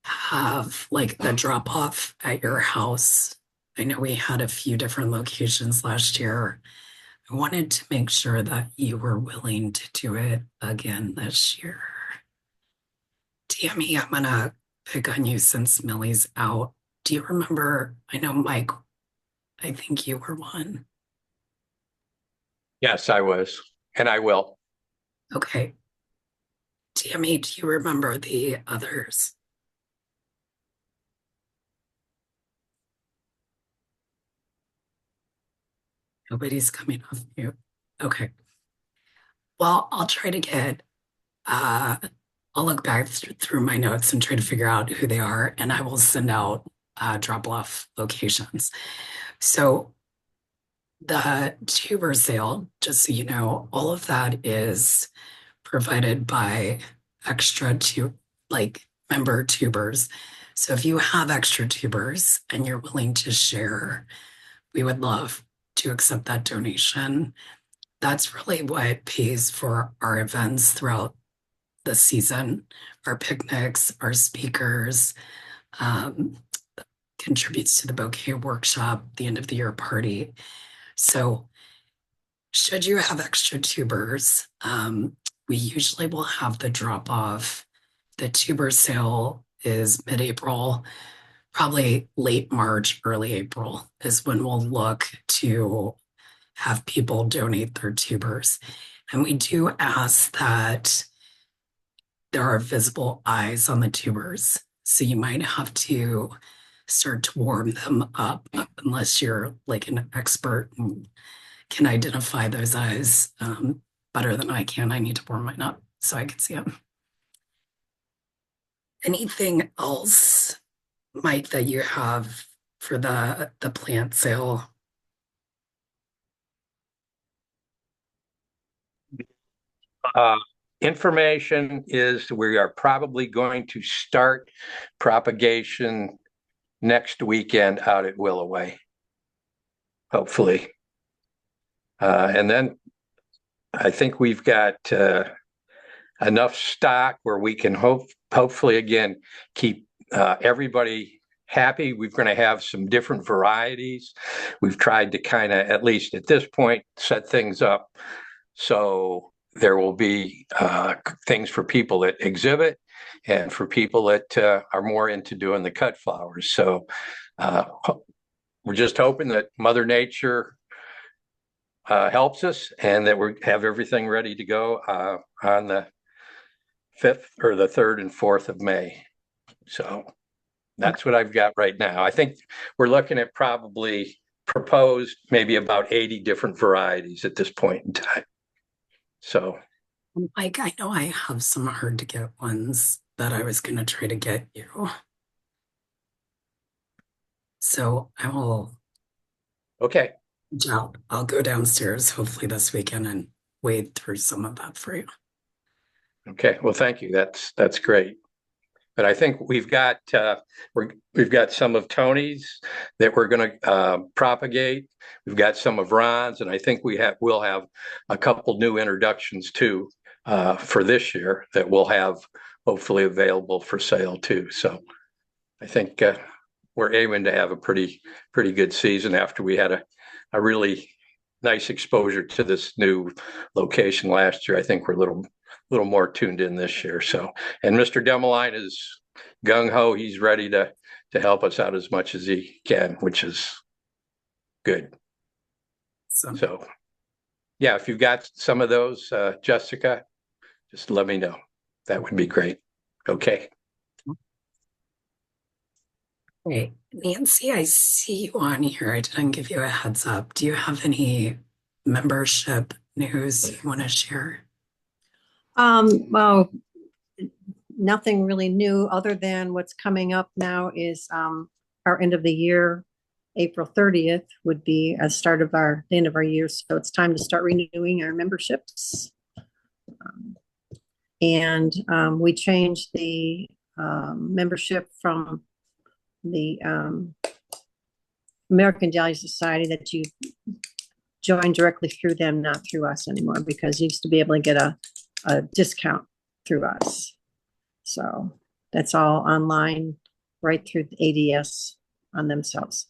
have like the drop off at your house. I know we had a few different locations last year. I wanted to make sure that you were willing to do it again this year. Tammy, I'm gonna pick on you since Millie's out. Do you remember? I know Mike, I think you were one. Yes, I was, and I will. Okay. Tammy, do you remember the others? Nobody's coming off mute. Okay. Well, I'll try to get, uh, I'll look back through my notes and try to figure out who they are, and I will send out drop-off locations. So the tuber sale, just so you know, all of that is provided by extra like member tubers. So if you have extra tubers and you're willing to share, we would love to accept that donation. That's really what pays for our events throughout the season, our picnics, our speakers, um, contributes to the bouquet workshop, the end of the year party. So should you have extra tubers, we usually will have the drop off. The tuber sale is mid-April, probably late March, early April is when we'll look to have people donate their tubers. And we do ask that there are visible eyes on the tubers. So you might have to start to warm them up unless you're like an expert and can identify those eyes better than I can. I need to warm mine up so I can see them. Anything else, Mike, that you have for the plant sale? Uh, Information is we are probably going to start propagation next weekend out at Willoway, hopefully. And then I think we've got enough stock where we can hopefully again keep everybody happy. We're going to have some different varieties. We've tried to kind of, at least at this point, set things up so there will be things for people that exhibit and for people that are more into doing the cut flowers. So we're just hoping that Mother Nature helps us and that we have everything ready to go on the 5th or the 3rd and 4th of May. So that's what I've got right now. I think we're looking at probably proposed maybe about 80 different varieties at this point in time. So, Mike, I know I have some hard to get ones that I was going to try to get you. So I will okay. reach out. I'll go downstairs hopefully this weekend and wade through some of that for you. Okay. Well, thank you. That's great. But I think we've got some of Tony's that we're going to propagate. We've got some of Ron's, and I think we'll have a couple new introductions too for this year that we'll have hopefully available for sale too. So I think we're aiming to have a pretty good season after we had a really nice exposure to this new location last year. I think we're a little more tuned in this year. So, and Mr. Demeline is gung ho. He's ready to help us out as much as he can, which is good. So yeah, if you've got some of those, Jessica, just let me know. That would be great. Okay. Great. Nancy, I see you on here. I didn't give you a heads up. Do you have any membership news you want to share? Well, nothing really new other than what's coming up now is our end of the year. April 30th would be a start of the end of our year. So it's time to start renewing our memberships. And we changed the membership from the American Dahlia Society that you join directly through them, not through us anymore, because you used to be able to get a discount through us. So that's all online, right through the ADS on themselves.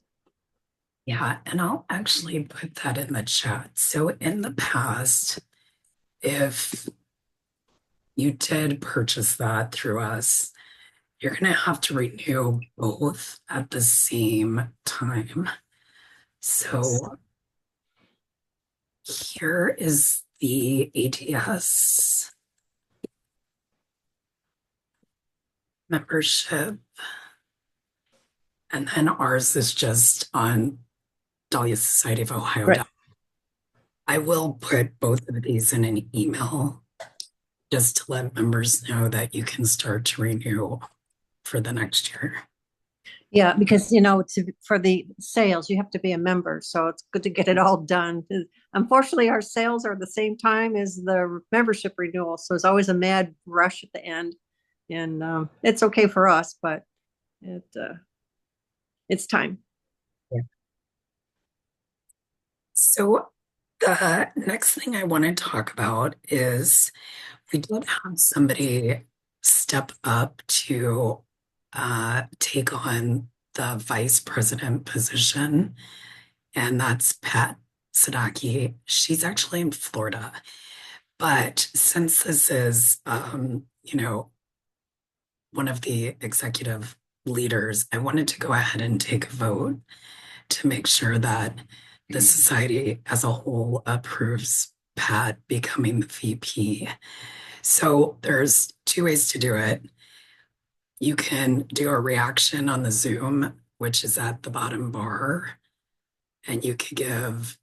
Yeah, and I'll actually put that in the chat. So in the past, if you did purchase that through us, you're going to have to renew both at the same time. So here is the ADS membership. And then ours is just on Dahlia Society of Ohio. Right. I will put both of these in an email just to let members know that you can start to renew for the next year. Yeah, because for the sales, you have to be a member, so it's good to get it all done. Unfortunately, our sales are the same time as the membership renewal, so it's always a mad rush at the end, and it's okay for us, but it's time. Yeah. So the next thing I want to talk about is we did have somebody step up to take on the vice president position, and that's Pat Sadaki. She's actually in Florida. But since this is, one of the executive leaders, I wanted to go ahead and take a vote to make sure that the society as a whole approves Pat becoming the VP. So there's two ways to do it. You can do a reaction on the Zoom, which is at the bottom bar, and you could give,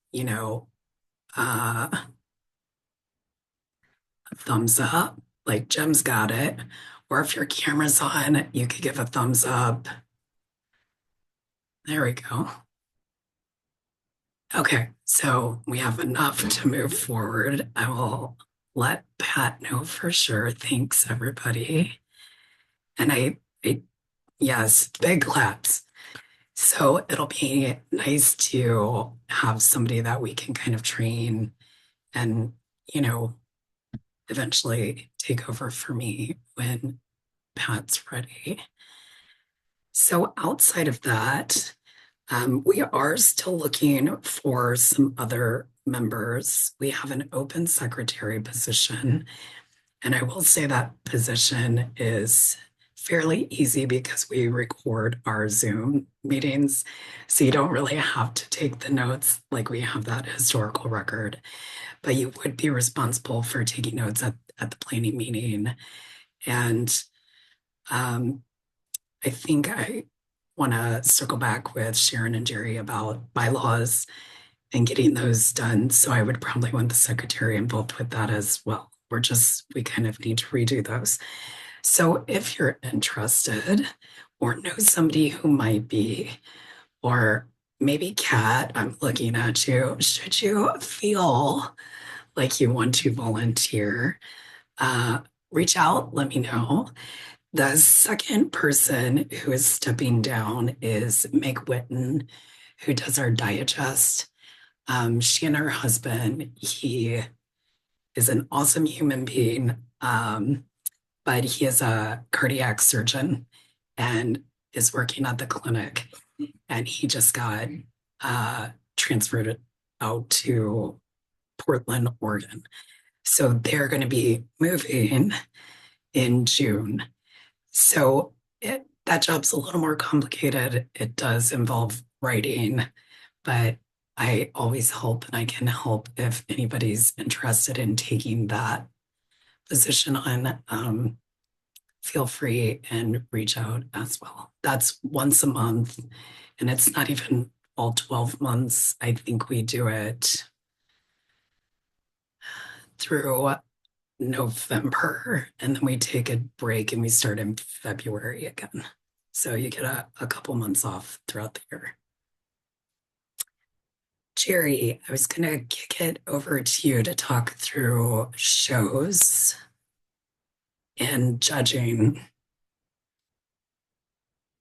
a thumbs up, like Jem's got it. Or if your camera's on, you could give a thumbs up. There we go. Okay, so we have enough to move forward. I will let Pat know for sure. Thanks, everybody. And yes, big claps. So it'll be nice to have somebody that we can kind of train and, you know, eventually take over for me when Pat's ready. So outside of that, we are still looking for some other members. We have an open secretary position, and I will say that position is fairly easy because we record our Zoom meetings. So you don't really have to take the notes like we have that historical record, but you would be responsible for taking notes at the planning meeting. And I think I want to circle back with Sharon and Jerry about bylaws and getting those done. So I would probably want the secretary involved with that as well. We kind of need to redo those. So if you're interested or know somebody who might be, or maybe Kat, I'm looking at you, should you feel like you want to volunteer, uh, reach out, let me know. The second person who is stepping down is Meg Witten, who does our digest. She and her husband, he is an awesome human being, but he is a cardiac surgeon and is working at the clinic. And he just got transferred out to Portland, Oregon. So they're going to be moving in June. So that job's a little more complicated. It does involve writing, but I always help and I can help if anybody's interested in taking that position on. Feel free and reach out as well. That's once a month, and it's not even all 12 months. I think we do it through November, and then we take a break and we start in February again. So you get a couple months off throughout the year. Jerry, I was going to kick it over to you to talk through shows and judging.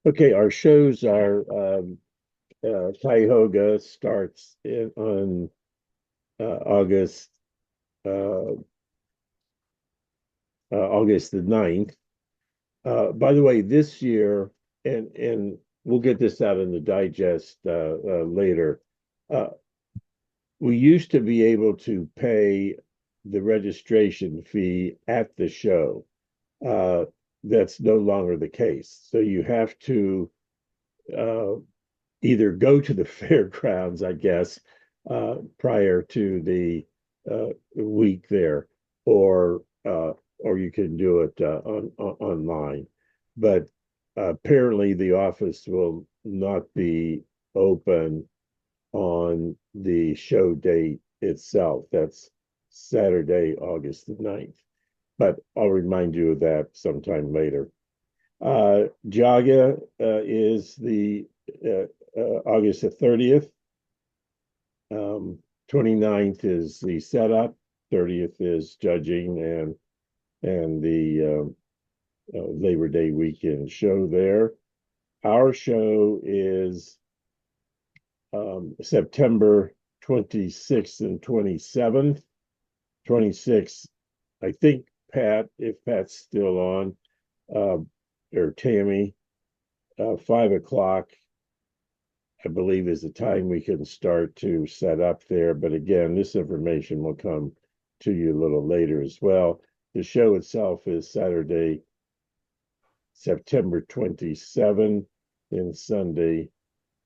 Okay, our shows are Cuyahoga starts on August August the 9th. By the way, this year, and we'll get this out in the digest later. We used to be able to pay the registration fee at the show. That's no longer the case. So you have to either go to the fairgrounds, I guess, prior to the week there, or you can do it online. But apparently, the office will not be open on the show date itself. That's Saturday, August the 9th. But I'll remind you of that sometime later. Jaga is the August the 30th. 29th is the setup. 30th is judging and the Labor Day weekend show there. Our show is September 26th and 27th. 26th, I think Pat, if Pat's still on, or Tammy, 5 o'clock, I believe, is the time we can start to set up there. But again, this information will come to you a little later as well. The show itself is Saturday, September 27th, and Sunday,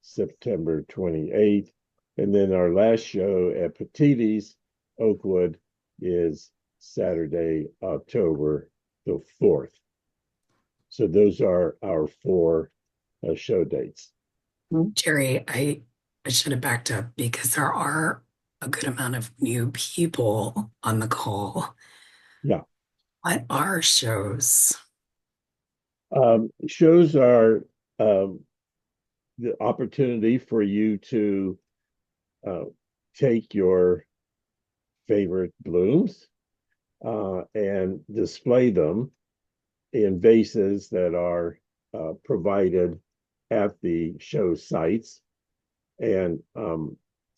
September 28th. And then our last show at Petiti's, Oakwood, is Saturday, October the 4th. So those are our four show dates. Jerry, I should have backed up because there are a good amount of new people on the call. Yeah. What are shows? Shows are the opportunity for you to take your favorite blooms and display them in vases that are provided at the show sites, and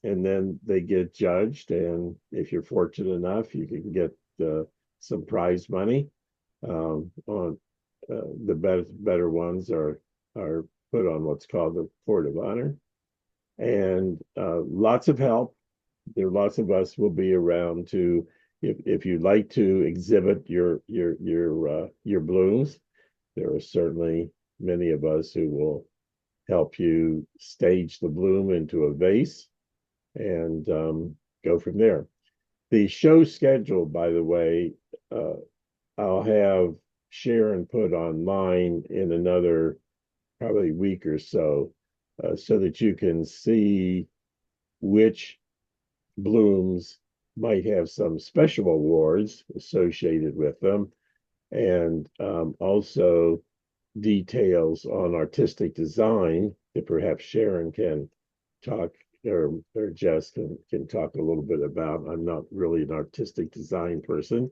then they get judged. And if you're fortunate enough, you can get some prize money. On the better ones are put on what's called the Court of Honor, and lots of help. There lots of us will be around to if you'd like to exhibit your blooms. There are certainly many of us who will help you stage the bloom into a vase and go from there. The show schedule, by the way, I'll have Sharon put online in another probably week or so that you can see which blooms might have some special awards associated with them, and also details on artistic design that perhaps Sharon can talk, or Jess can talk a little bit about. I'm not really an artistic design person,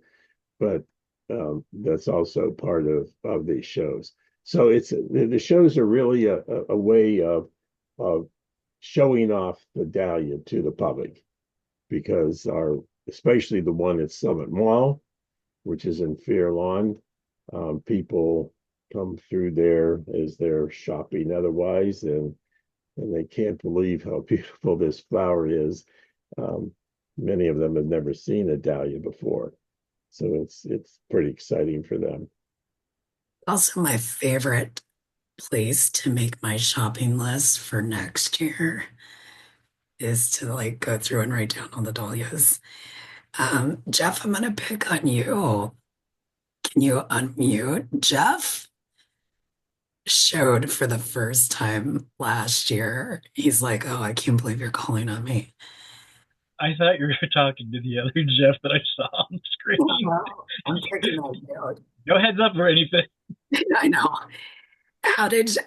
but that's also part of these shows. So it's the shows are really a way of showing off the Dahlia to the public, because especially the one at Summit Mall, which is in Fair Lawn, people come through there as they're shopping otherwise, and they can't believe how beautiful this flower is. Many of them have never seen a dahlia before, so it's pretty exciting for them. Also, my favorite place to make my shopping list for next year is to like go through and write down all the dahlias. Jeff, I'm gonna pick on you. Can you unmute? Jeff showed for the first time last year. He's like, "Oh, I can't believe you're calling on me." I thought you were talking to the other Jeff that I saw on the screen. Well, I'm picking on you. No heads up or anything. I know.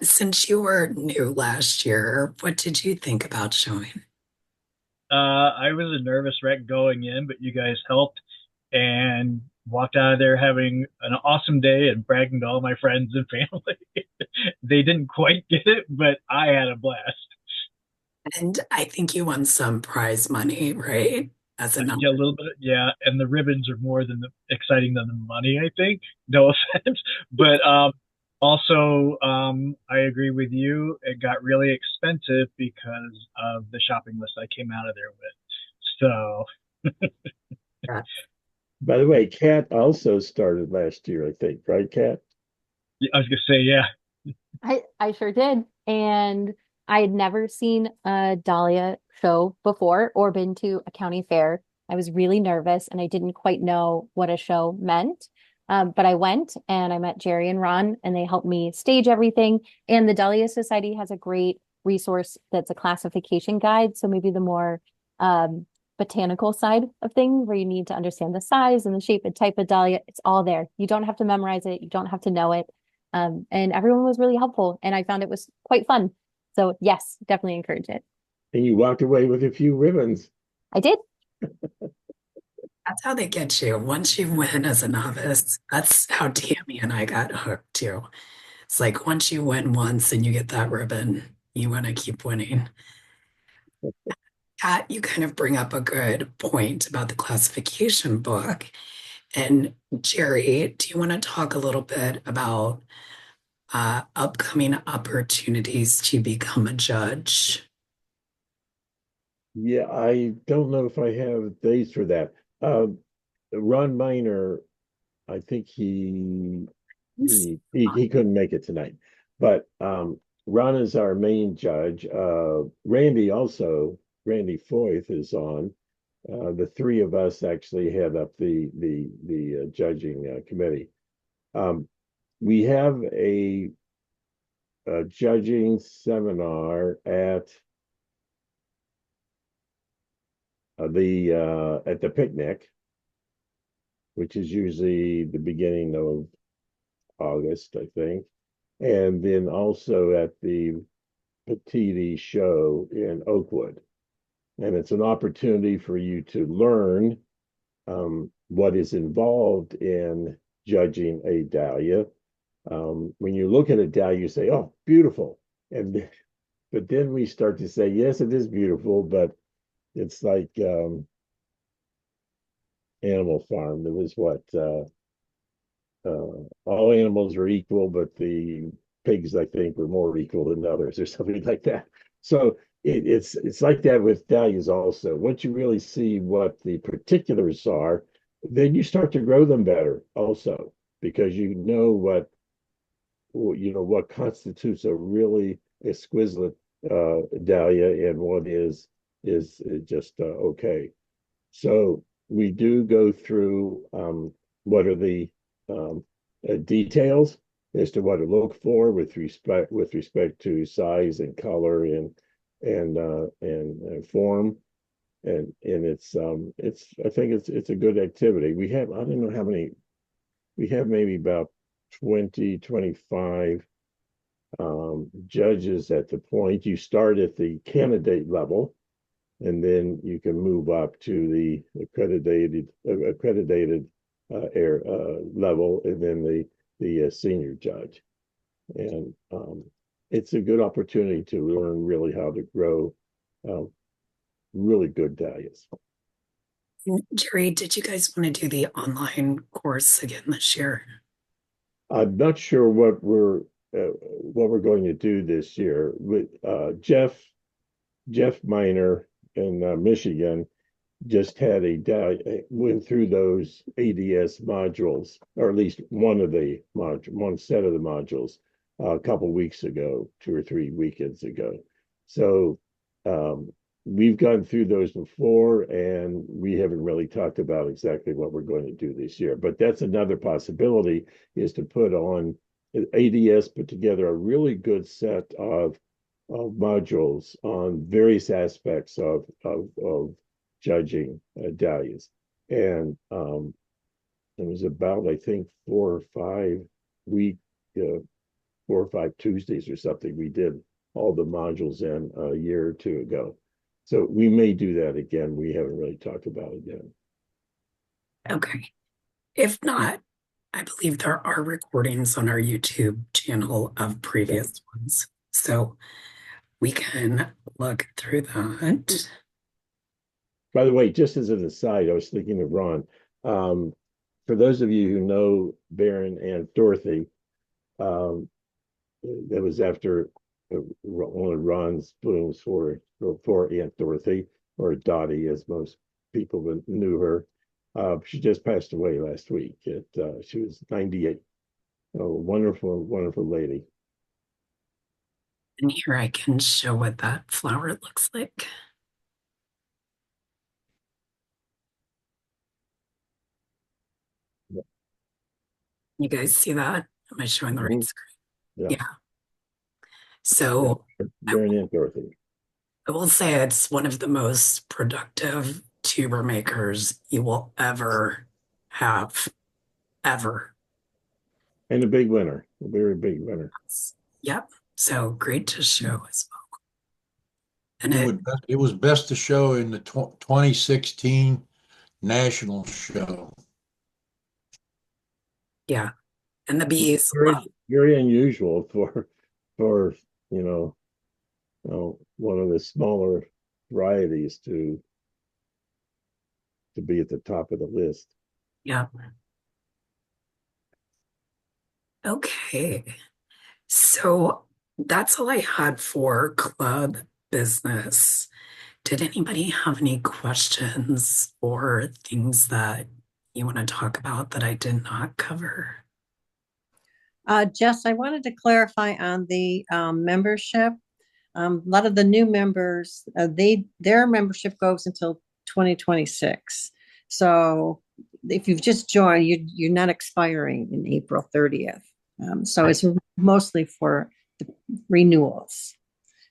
Since you were new last year, what did you think about showing? I was a nervous wreck going in, but you guys helped and walked out of there having an awesome day and bragging to all my friends and family. They didn't quite get it, but I had a blast. And I think you won some prize money, right? As a Yeah, a number. little bit. Yeah, and the ribbons are more exciting than the money, I think. No offense, but also I agree with you. It got really expensive because of the shopping list I came out of there with. So Yeah. By the way, Kat also started last year, I think, right, Kat? I was gonna say, yeah. I sure did. And I had never seen a Dahlia show before or been to a county fair. I was really nervous and I didn't quite know what a show meant. But I went and I met Jerry and Ron and they helped me stage everything. And the Dahlia Society has a great resource that's a classification guide. So maybe the more botanical side of things where you need to understand the size and the shape and type of dahlia. It's all there. You don't have to memorize it. You don't have to know it. And everyone was really helpful, and I found it was quite fun. So yes, definitely encourage it. And you walked away with a few ribbons. I did. That's how they get you. Once you win as a novice, that's how Tammy and I got hooked too. It's like once you win once and you get that ribbon, you want to keep winning. Pat, you kind of bring up a good point about the classification book. And Jerry, do you want to talk a little bit about upcoming opportunities to become a judge? Yeah, I don't know if I have dates for that. Ron Miner, I think he couldn't make it tonight, but Ron is our main judge. Randy Foyth is on. The three of us actually head up the judging committee. We have a judging seminar at the picnic, which is usually the beginning of August, I think, and then also at the Petite show in Oakwood. And it's an opportunity for you to learn what is involved in judging a dahlia. When you look at a dahlia, you say, "Oh, beautiful," but then we start to say, "Yes, it is beautiful," but it's like Animal Farm. There was what all animals are equal, but the pigs, I think, were more equal than others, or something like that. So it's like that with dahlias also. Once you really see what the particulars are, then you start to grow them better also, because you know what constitutes a really exquisite dahlia and what is just okay. So we do go through what are the details as to what to look for with respect to size and color and form, and it's I think it's a good activity. We have, I don't know how many, we have maybe about 25 judges at the point. You start at the candidate level, and then you can move up to the accredited level, and then the senior judge. And it's a good opportunity to learn really how to grow really good dahlias. Jerry, did you guys want to do the online course again this year? I'm not sure what we're going to do this year. With Jeff Miner in Michigan just had went through those ADS modules, or at least one set of the modules a couple weeks ago, 2 or 3 weekends ago. So we've gone through those before, and we haven't really talked about exactly what we're going to do this year. But that's another possibility, is to put on put together a really good set of modules on various aspects of judging dahlias. And it was about, I think, 4 or 5 Tuesdays or something. We did all the modules in a year or two ago. So we may do that again. We haven't really talked about it yet. Okay. If not, I believe there are recordings on our YouTube channel of previous ones. So we can look through that. By the way, just as an aside, I was thinking of Ron. For those of you who know Baron and Dorothy, that was after one of Ron's blooms for Aunt Dorothy, or Dottie, as most people knew her. She just passed away last week. She was 98. A wonderful, wonderful lady. And here I can show what that flower looks like. You guys see that? Am I showing the right screen? Yeah. Yeah. So Baron and Dorothy. I will say it's one of the most productive tuber makers you will ever have, ever. And a big winner, a very big winner. Yep. So great to show as well. And It was best to show in the 2016 national show. yeah, and the bees Very, love. very unusual for you know, one of the smaller varieties to be at the top of the list. Yeah. Okay. So that's all I had for club business. Did anybody have any questions or things that you want to talk about that I did not cover? Jess, I wanted to clarify on the membership. A lot of the new members, their membership goes until 2026. So if you've just joined, you're not expiring in April 30th. So it's mostly for the renewals.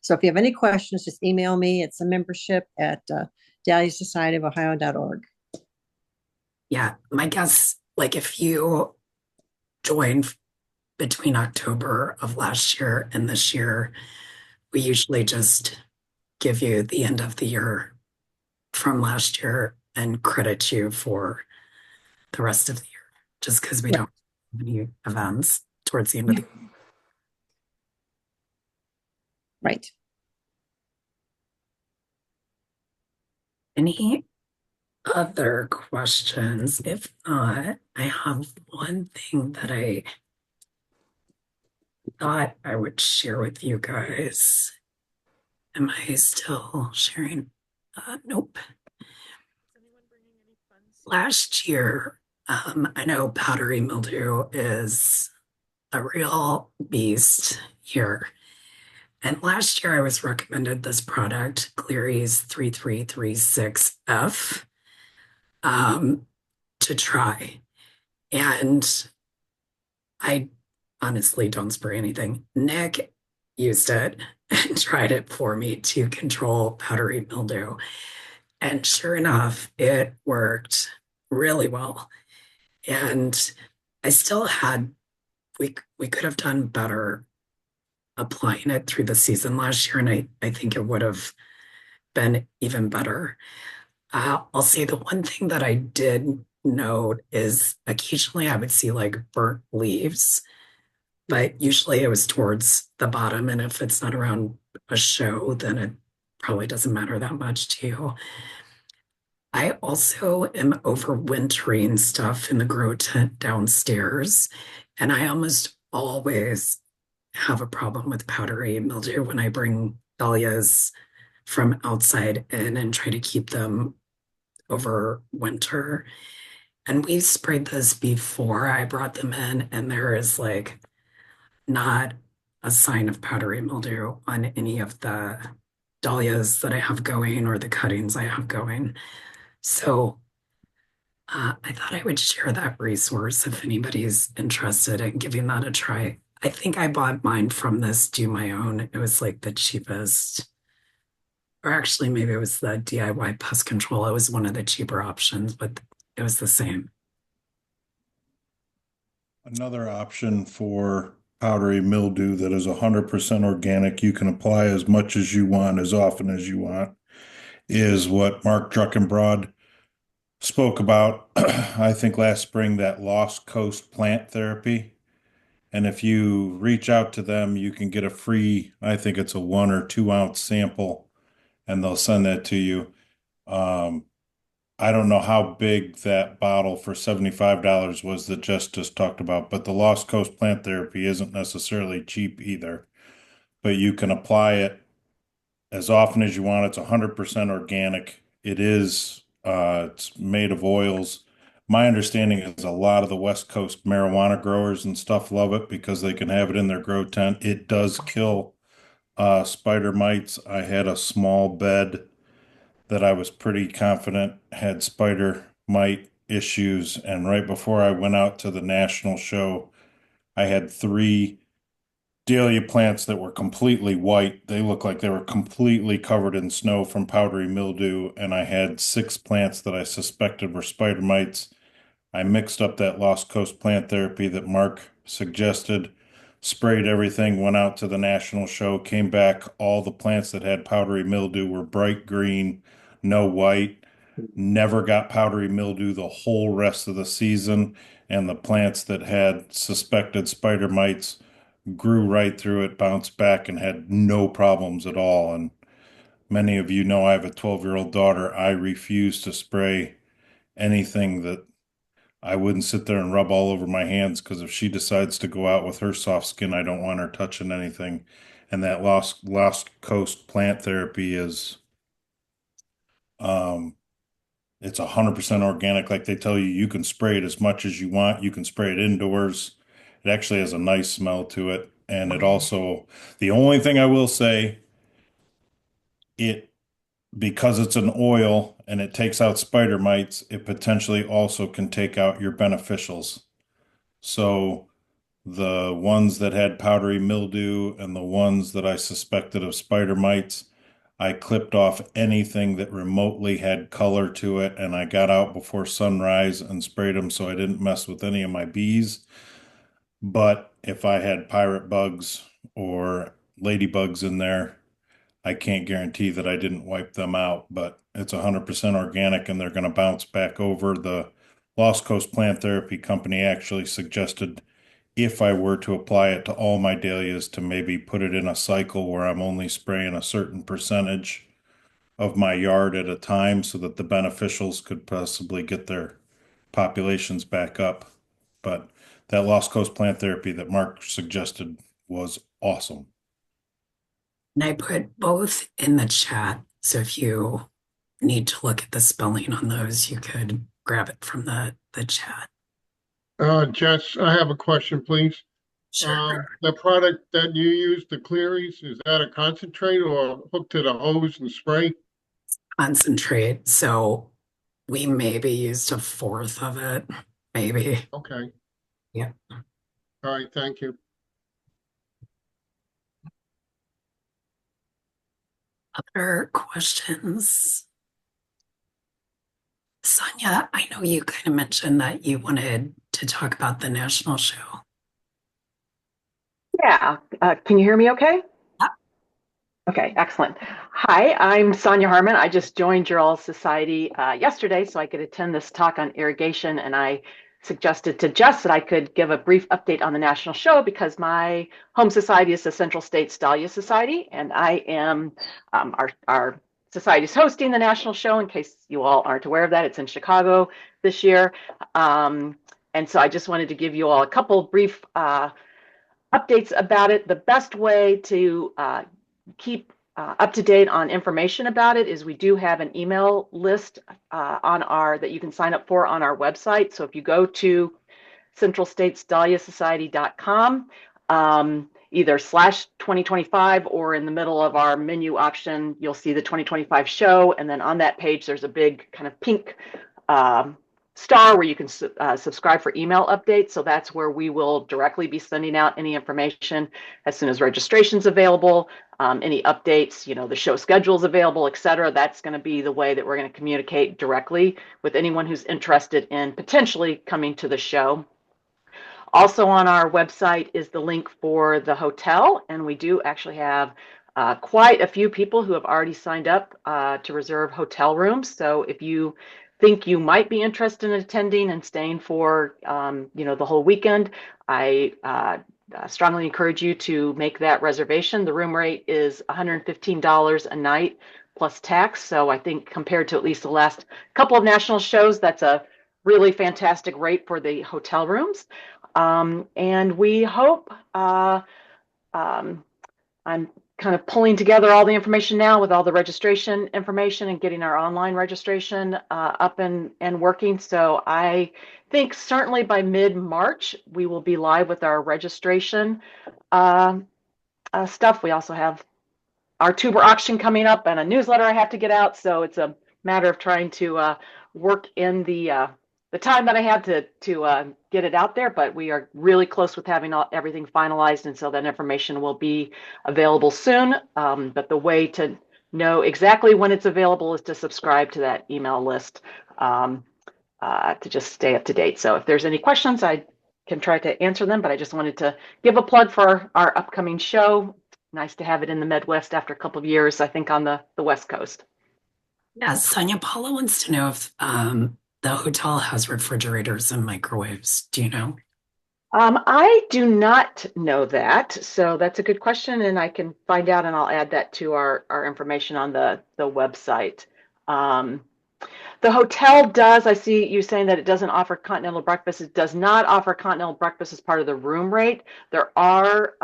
So if you have any questions, just email me. It's a membership at DahliasSocietyOfOhio.org. Yeah, my guess, like if you join between October of last year and this year, we usually just give you the end of the year from last year and credit you for the rest of the year, just because we Right. don't have any events towards the end of the year. Right. Any other questions? If not, I have one thing that I thought I would share with you guys. Am I still sharing? Nope. Last year, I know powdery mildew is a real beast here. And last year I was recommended this product, Cleary's 3336F, to try. And I honestly don't spray anything. Nick used it and tried it for me to control powdery mildew. And sure enough, it worked really well. And I still had, we could have done better applying it through the season last year. And I think it would have been even better. I'll say the one thing that I did note is occasionally I would see like burnt leaves, but usually it was towards the bottom. And if it's not around a show, then it probably doesn't matter that much to you. I also am overwintering stuff in the grow tent downstairs, and I almost always have a problem with powdery mildew when I bring dahlias from outside in and try to keep them over winter. And we've sprayed this before I brought them in, and there is like not a sign of powdery mildew on any of the dahlias that I have going or the cuttings I have going. So I thought I would share that resource if anybody's interested in giving that a try. I think I bought mine from this Do My Own. It was like the cheapest, or actually, maybe it was the DIY pest control. It was one of the cheaper options, but it was the same. Another option for powdery mildew that is 100% organic, you can apply as much as you want, as often as you want, is what Mark Druckenbrod spoke about, I think last spring, that Lost Coast plant therapy. And if you reach out to them, you can get a free, I think it's a 1 or 2 ounce sample, and they'll send that to you. I don't know how big that bottle for $75 was that Jess just talked about, but the Lost Coast plant therapy isn't necessarily cheap either. But you can apply it as often as you want. It's 100% organic. It's made of oils. My understanding is a lot of the West Coast marijuana growers and stuff love it because they can have it in their grow tent. It does kill spider mites. I had a small bed that I was pretty confident had spider mite issues. And right before I went out to the national show, I had 3 dahlia plants that were completely white. They looked like they were completely covered in snow from powdery mildew, and I had 6 plants that I suspected were spider mites. I mixed up that Lost Coast plant therapy that Mark suggested, sprayed everything, went out to the national show, came back. All the plants that had powdery mildew were bright green, no white, never got powdery mildew the whole rest of the season. And the plants that had suspected spider mites grew right through it, bounced back, and had no problems at all. And many of you know I have a 12-year-old daughter. I refuse to spray anything that I wouldn't sit there and rub all over my hands, because if she decides to go out with her soft skin, I don't want her touching anything. And that Lost Coast plant therapy is um it's 100% organic. Like they tell you, you can spray it as much as you want. You can spray it indoors. It actually has a nice smell to it. And it also, the only thing I will say, it because it's an oil and it takes out spider mites, it potentially also can take out your beneficials. So the ones that had powdery mildew and the ones that I suspected of spider mites, I clipped off anything that remotely had color to it, and I got out before sunrise and sprayed them so I didn't mess with any of my bees. But if I had pirate bugs or ladybugs in there, I can't guarantee that I didn't wipe them out, but it's 100% organic and they're going to bounce back over. The Lost Coast Plant Therapy Company actually suggested, if I were to apply it to all my dahlias, to maybe put it in a cycle where I'm only spraying a certain percentage of my yard at a time so that the beneficials could possibly get their populations back up. But that Lost Coast Plant Therapy that Mark suggested was awesome. And I put both in the chat. So if you need to look at the spelling on those, you could grab it from the chat. Jess, I have a question, please. Sure. The product that you use, the Clearies, is that a concentrate or hooked to the hose and spray? Concentrate. So we maybe used a fourth of it, maybe. Okay. Yeah. All right, thank you. Other questions? Sonia, I know you kind of mentioned that you wanted to talk about the national show. Yeah. Can you hear me okay? Yeah. Okay, excellent. Hi, I'm Sonia Harmon. I just joined your all society yesterday so I could attend this talk on irrigation, and I suggested to Jess that I could give a brief update on the national show because my home society is the Central States Dahlia Society, and I am our society is hosting the national show. In case you all aren't aware of that, it's in Chicago this year, and so I just wanted to give you all a couple brief updates about it. The best way to keep up to date on information about it is we do have an email list that you can sign up for on our website. So if you go to centralstatesdahliasociety.com, either /2025 or in the middle of our menu option, you'll see the 2025 show. And then on that page, there's a big kind of pink star where you can subscribe for email updates. So that's where we will directly be sending out any information as soon as registration's available, any updates, the show schedule's available, et cetera. That's going to be the way that we're going to communicate directly with anyone who's interested in potentially coming to the show. Also on our website is the link for the hotel, and we do actually have quite a few people who have already signed up to reserve hotel rooms. So if you think you might be interested in attending and staying for the whole weekend, I strongly encourage you to make that reservation. The room rate is $115 a night plus tax. So I think compared to at least the last couple of national shows, that's a really fantastic rate for the hotel rooms. And we hope, I'm kind of pulling together all the information now with all the registration information and getting our online registration up and working. So I think certainly by mid-March, we will be live with our registration stuff. We also have our tuber auction coming up and a newsletter I have to get out. So it's a matter of trying to work in the the time that I had to get it out there, but we are really close with having everything finalized, and so that information will be available soon. But the way to know exactly when it's available is to subscribe to that email list to just stay up to date. So if there's any questions, I can try to answer them, but I just wanted to give a plug for our upcoming show. Nice to have it in the Midwest after a couple of years, I think, on the West Coast. Yeah, Sonia Paula wants to know if the hotel has refrigerators and microwaves. Do you know? I do not know that, so that's a good question, and I can find out, and I'll add that to our information on the website. The hotel does, I see you saying that it doesn't offer continental breakfast. It does not offer continental breakfast as part of the room rate. There are,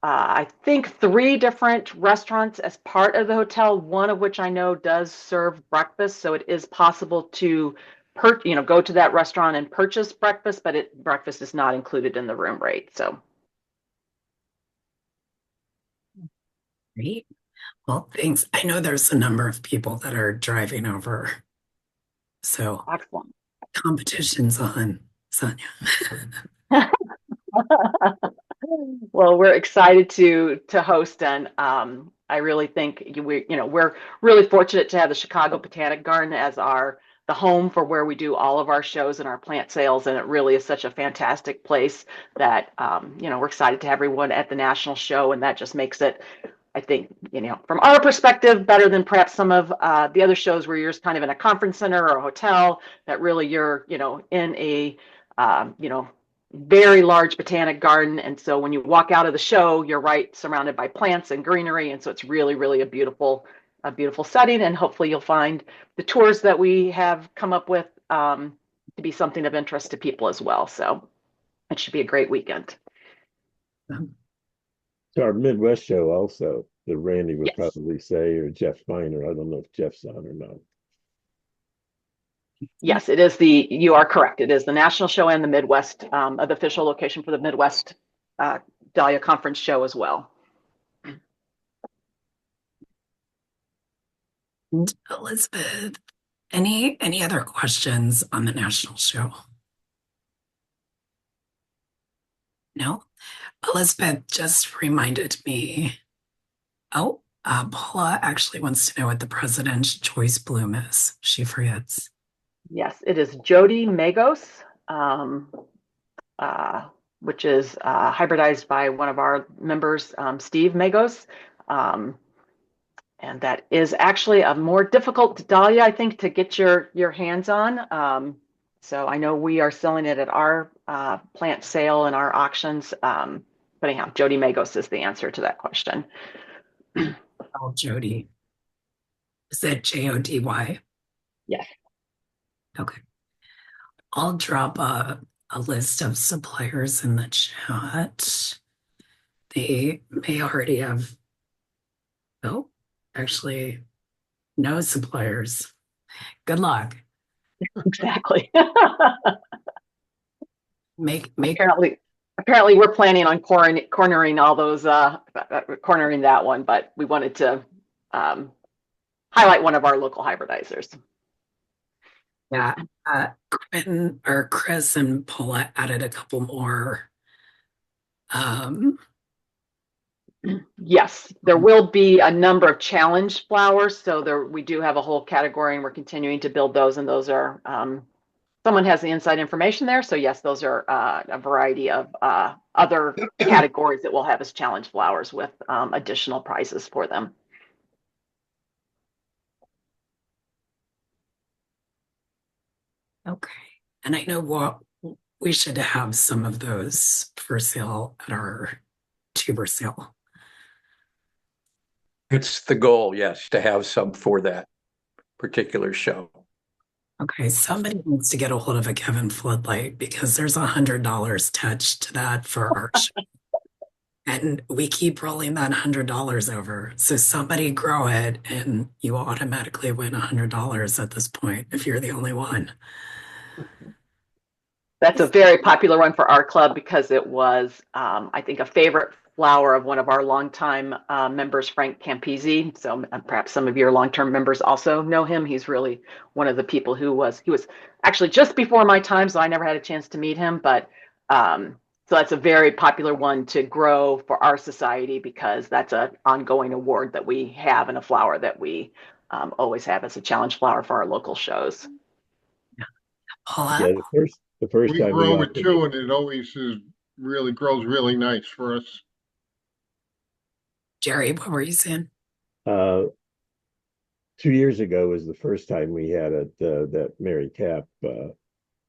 I think, 3 different restaurants as part of the hotel, one of which I know does serve breakfast. So it is possible to go to that restaurant and purchase breakfast, but breakfast is not included in the room rate. So Great. Well, thanks. I know there's a number of people that are driving over. So excellent. competition's on, Sonia. Well, we're excited to host, and I really think we're really fortunate to have the Chicago Botanic Garden as the home for where we do all of our shows and our plant sales, and it really is such a fantastic place that we're excited to have everyone at the national show, and that just makes it, I think, from our perspective, better than perhaps some of the other shows where you're just kind of in a conference center or a hotel, that really you're in a very large botanic garden. And so when you walk out of the show, you're right surrounded by plants and greenery. And so it's really, really a beautiful setting. And hopefully you'll find the tours that we have come up with to be something of interest to people as well. So it should be a great weekend. It's our Midwest show also, that Randy would probably say, or Jeff Miner. I don't know if Jeff's on or not. Yes, it is you are correct. It is the national show and the Midwest, the official location for the Midwest Dahlia Conference show as well. And Elizabeth, any other questions on the national show? No? Elizabeth just reminded me. Oh, Paula actually wants to know what the President's Choice Bloom is. She forgets. Yes, it is Jody Magos, which is hybridized by one of our members, Steve Magos. And that is actually a more difficult dahlia, I think, to get your hands on. So I know we are selling it at our plant sale and our auctions. But anyhow, Jody Magos is the answer to that question. Oh, Jody. Is that Jody? Yes. Okay. I'll drop a list of suppliers in the chat. They may already have, actually, no suppliers. Good luck. Exactly. Apparently we're planning on cornering all those, cornering that one, but we wanted to highlight one of our local hybridizers. Yeah, Chris and Paula added a couple more. Yes, there will be a number of challenge flowers. So we do have a whole category, and we're continuing to build those. And those are, someone has the inside information there. So yes, those are a variety of other categories that we'll have as challenge flowers with additional prizes for them. Okay. And I know we should have some of those for sale at our tuber sale. It's the goal, yes, to have some for that particular show. Okay, somebody needs to get a hold of a Kevin Floodlight, because there's $100 attached to that for our show. And we keep rolling that $100 over. So somebody grow it and you automatically win $100 at this point if you're the only one. That's a very popular one for our club because it was, I think, a favorite flower of one of our longtime members, Frank Campisi. So perhaps some of your long-term members also know him. He's really one of the people he was actually just before my time, so I never had a chance to meet him. But so that's a very popular one to grow for our society because that's an ongoing award that we have and a flower that we always have as a challenge flower for our local shows. Yeah, the first We time we grow it offered too, and it always is really grows really nice for us. Jerry, what were you saying? 2 years ago was the first time we had it that Mary Cap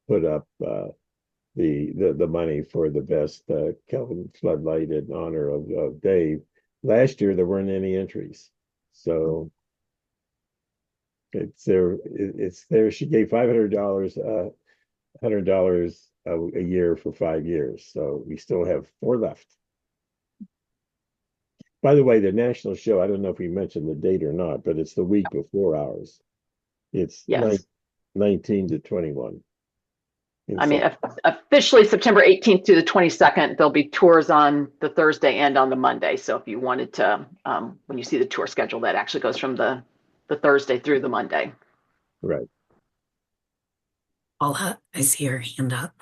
put up the money for the best Kelvin floodlight in honor of Dave. Last year there weren't any entries, so it's there. It's there. She gave $500, $100 a year for 5 years, so we still have 4 left. By the way, the national show, I don't know if we mentioned the date or not, but it's the week before ours. It's Yes. 19 to 21. I mean, officially September 18th to the 22nd, there'll be tours on the Thursday and on the Monday. So if you wanted to, when you see the tour schedule, that actually goes from the Thursday through the Monday. Right. Paula, I see your hand up.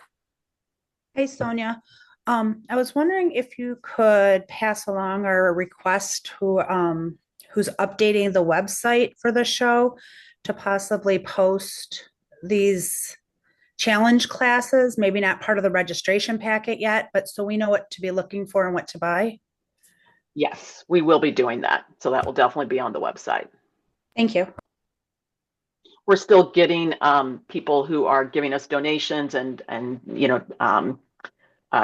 Hey, Sonia. I was wondering if you could pass along our request who's updating the website for the show to possibly post these challenge classes, maybe not part of the registration packet yet, but so we know what to be looking for and what to buy. Yes, we will be doing that. So that will definitely be on the website. Thank you. We're still getting people who are giving us donations and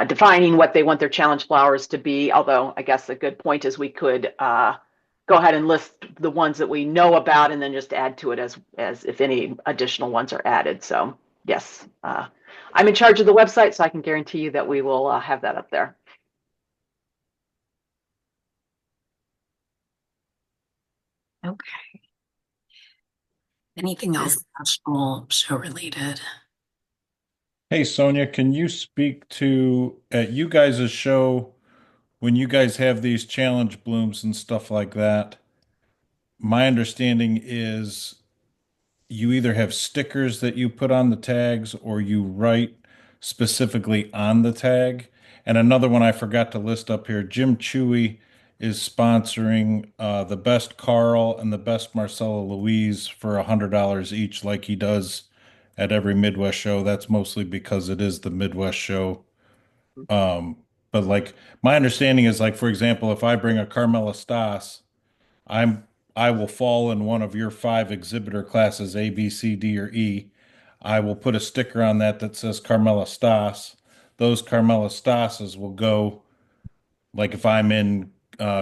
defining what they want their challenge flowers to be. Although I guess a good point is we could go ahead and list the ones that we know about and then just add to it as if any additional ones are added. So yes, I'm in charge of the website, so I can guarantee you that we will have that up there. Okay. Anything else national show related? Hey, Sonia, can you speak to at you guys' show when you guys have these challenge blooms and stuff like that? My understanding is you either have stickers that you put on the tags or you write specifically on the tag. And another one I forgot to list up here, Jim Chewy is sponsoring the best Carl and the best Marcella Louise for $100 each, like he does at every Midwest show. That's mostly because it is the Midwest show. But like my understanding is like, for example, if I bring a Carmela Stas, I'm I will fall in one of your 5 exhibitor classes, A, B, C, D, or E. I will put a sticker on that that says Carmela Stas. Those Carmela Stases will go, like if I'm in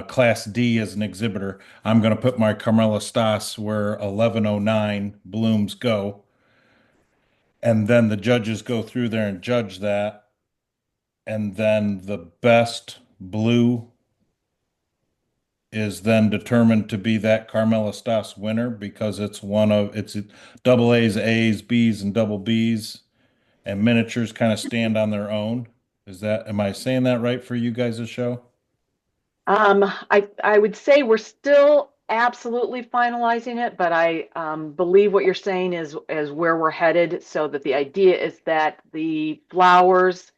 class D as an exhibitor, I'm going to put my Carmela Stas where 1109 blooms go. And then the judges go through there and judge that. And then the best blue is then determined to be that Carmela Stas winner because it's double A's, A's, B's, and double B's, and miniatures kind of stand on their own. Am I saying that right for you guys' show? I would say we're still absolutely finalizing it, but I believe what you're saying is where we're headed. So that the idea is that the flowers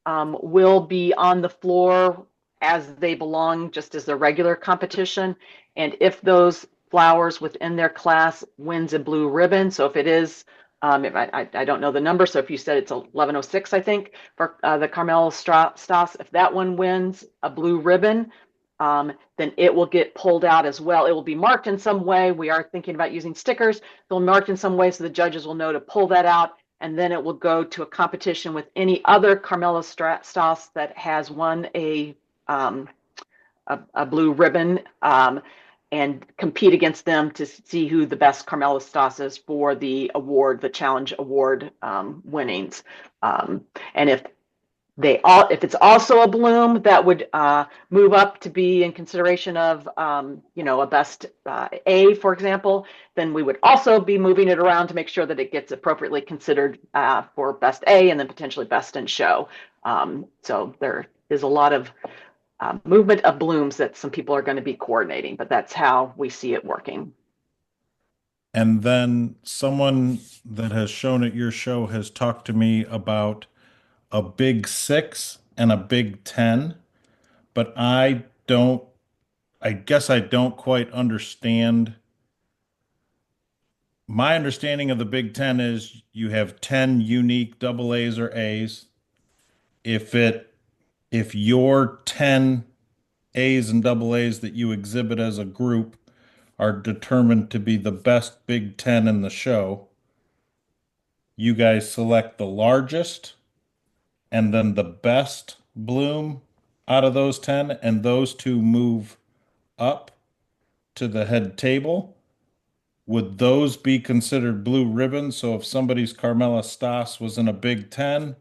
will be on the floor as they belong, just as the regular competition. And if those flowers within their class wins a blue ribbon, so if it is, if I don't know the number, so if you said it's 1106, I think, for the Carmel Stas, if that one wins a blue ribbon, then it will get pulled out as well. It will be marked in some way. We are thinking about using stickers. They'll mark in some way so the judges will know to pull that out, and then it will go to a competition with any other Carmela Stas that has won a blue ribbon, and compete against them to see who the best Carmela Stas is for the award, the challenge award winnings. And if it's also a bloom that would move up to be in consideration of a best A, for example, then we would also be moving it around to make sure that it gets appropriately considered for best A and then potentially best in show. So there is a lot of movement of blooms that some people are going to be coordinating, but that's how we see it working. And then someone that has shown at your show has talked to me about a big 6 and a big 10, but I guess I don't quite understand. My understanding of the Big Ten is you have 10 unique double A's or A's. If your 10 A's and double A's that you exhibit as a group are determined to be the best Big Ten in the show, you guys select the largest and then the best bloom out of those 10, and those two move up to the head table. Would those be considered blue ribbons? So if somebody's Carmela Stas was in a Big Ten,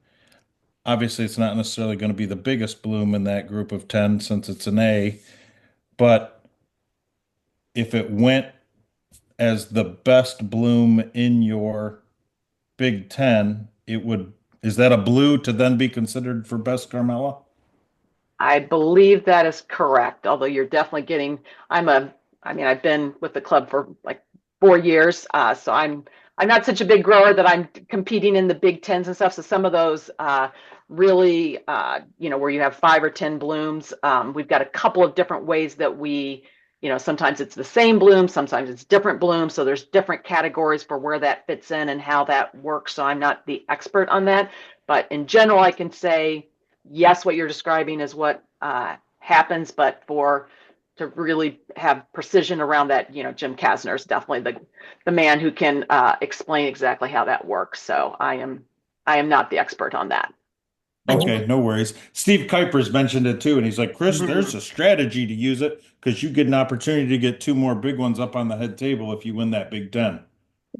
obviously it's not necessarily going to be the biggest bloom in that group of 10 since it's an A, but if it went as the best bloom in your Big Ten, is that a blue to then be considered for best Carmela? I believe that is correct, although you're definitely getting, I've been with the club for like 4 years, so I'm not such a big grower that I'm competing in the Big Tens and stuff. So some of those really, where you have 5 or 10 blooms, we've got a couple of different ways that we, sometimes it's the same bloom, sometimes it's different blooms. So there's different categories for where that fits in and how that works. So I'm not the expert on that, but in general, I can say, yes, what you're describing is what happens, but to really have precision around that, Jim Kasner is definitely the man who can explain exactly how that works. So I am not the expert on that. Okay, no worries. Steve Kuiper's mentioned it too, and he's like, Chris, there's a strategy to use it because you get an opportunity to get 2 more big ones up on the head table if you win that Big Ten.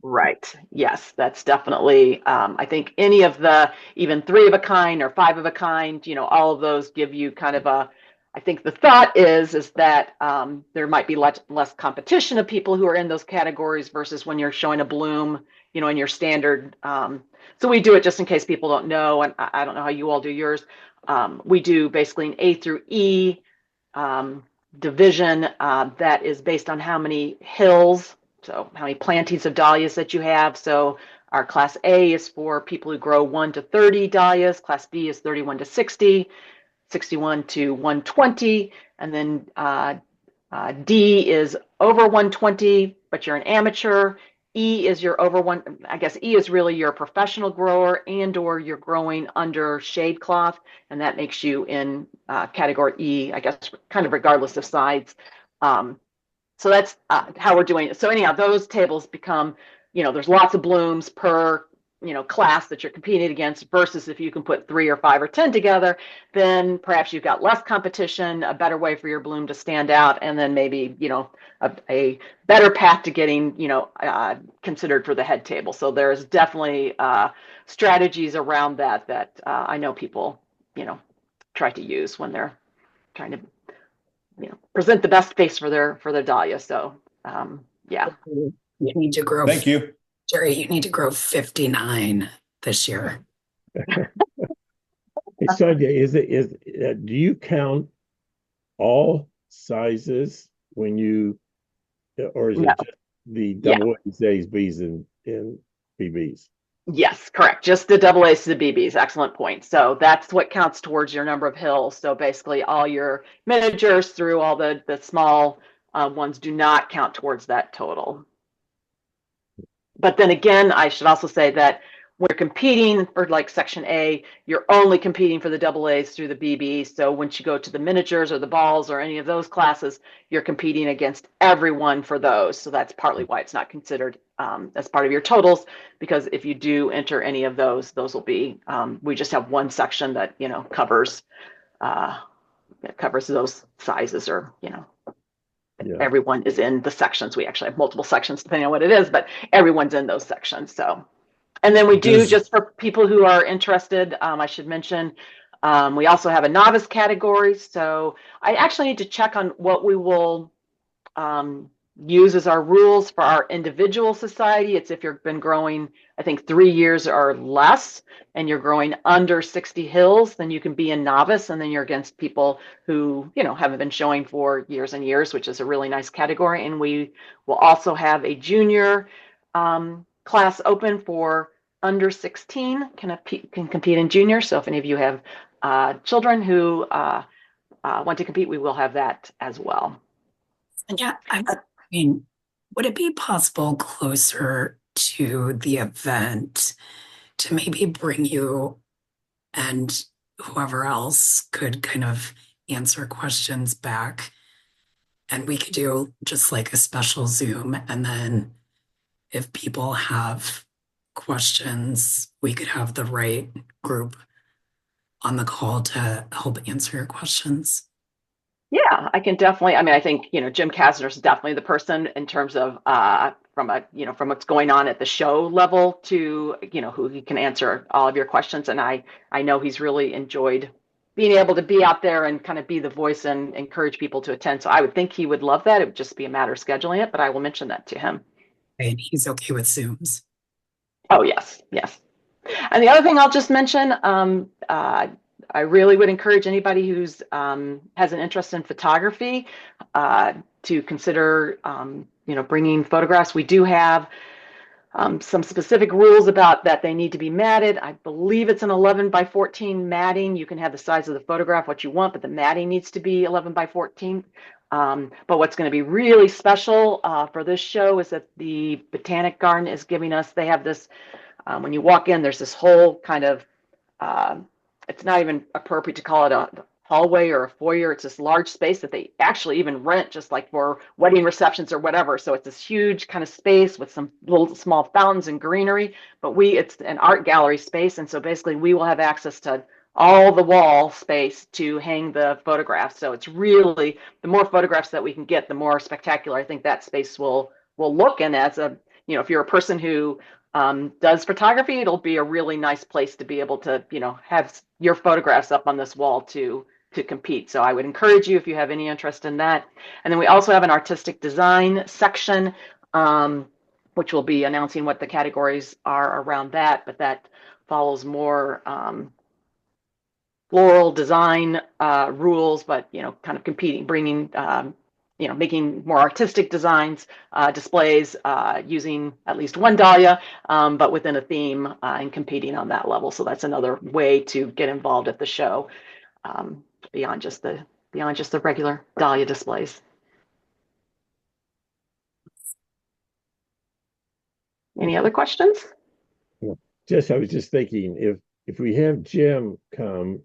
Right. Yes, that's definitely, I think any of the even 3 of a kind or 5 of a kind, all of those give you kind of I think the thought is that there might be less competition of people who are in those categories versus when you're showing a bloom, in your standard. So we do it just in case people don't know, and I don't know how you all do yours. We do basically an A through E division that is based on how many hills, so how many plantings of dahlias that you have. So our class A is for people who grow 1 to 30 dahlias. Class B is 31 to 60, 61 to 120. And then D is over 120, but you're an amateur. E is your over one. I guess E is really your professional grower or you're growing under shade cloth. And that makes you in category E, I guess, kind of regardless of size. So that's how we're doing it. So anyhow, those tables become, there's lots of blooms per, class that you're competing against versus if you can put 3 or 5 or 10 together, then perhaps you've got less competition, a better way for your bloom to stand out, and then maybe, a better path to getting, considered for the head table. So there's definitely strategies around that I know people, try to use when they're trying to present the best face for their dahlia. So yeah. You need to grow. Thank you. Jerry, you need to grow 59 this year. Hey, Sonia, do you count all sizes when you, or is it just the double A's, A's, B's, and BBs? Yes, correct. Just the double A's to the BBs. Excellent point. So that's what counts towards your number of hills. So basically all your miniatures through all the small ones do not count towards that total. But then again, I should also say that when you're competing for like section A, you're only competing for the double A's through the BBs. So once you go to the miniatures or the balls or any of those classes, you're competing against everyone for those. So that's partly why it's not considered as part of your totals, because if you do enter any of those will be, we just have one section that, covers those sizes or, everyone is in the sections. We actually have multiple sections depending on what it is, but everyone's in those sections. So, and then we do, just for people who are interested, I should mention, we also have a novice category. So I actually need to check on what we will use as our rules for our individual society, it's if you've been growing, I think, 3 years or less, and you're growing under 60 hills, then you can be a novice, and then you're against people who, haven't been showing for years and years, which is a really nice category. And we will also have a junior class open for under 16 can compete in junior. So if any of you have children who want to compete, we will have that as well. And yeah, I mean, would it be possible closer to the event to maybe bring you and whoever else could kind of answer questions back? And we could do just like a special Zoom. And then if people have questions, we could have the right group on the call to help answer your questions. Yeah, I can definitely. I mean, I think, Jim Kasner is definitely the person in terms of from what's going on at the show level to, who he can answer all of your questions. And I know he's really enjoyed being able to be out there and kind of be the voice and encourage people to attend. So I would think he would love that. It would just be a matter of scheduling it, but I will mention that to him. And he's okay with Zooms. Oh, yes, yes. And the other thing I'll just mention, I really would encourage anybody who's has an interest in photography to consider, bringing photographs. We do have some specific rules about that they need to be matted. I believe it's an 11 by 14 matting. You can have the size of the photograph what you want, but the matting needs to be 11 by 14. But what's going to be really special for this show is that the Botanic Garden is giving us, they have this, when you walk in, there's this whole kind of, it's not even appropriate to call it a hallway or a foyer. It's this large space that they actually even rent just like for wedding receptions or whatever. So it's this huge kind of space with some little small fountains and greenery, but it's an art gallery space. And so basically we will have access to all the wall space to hang the photographs. So it's really, the more photographs that we can get, the more spectacular I think that space will look. And as a, if you're a person who does photography, it'll be a really nice place to be able to, have your photographs up on this wall to compete. So I would encourage you if you have any interest in that. And then we also have an artistic design section, which will be announcing what the categories are around that, but that follows more floral design rules, but, kind of competing, bringing making more artistic designs, displays, using at least one dahlia, but within a theme and competing on that level. So that's another way to get involved at the show, beyond just the regular dahlia displays. Any other questions? I was just thinking, if we have Jim come,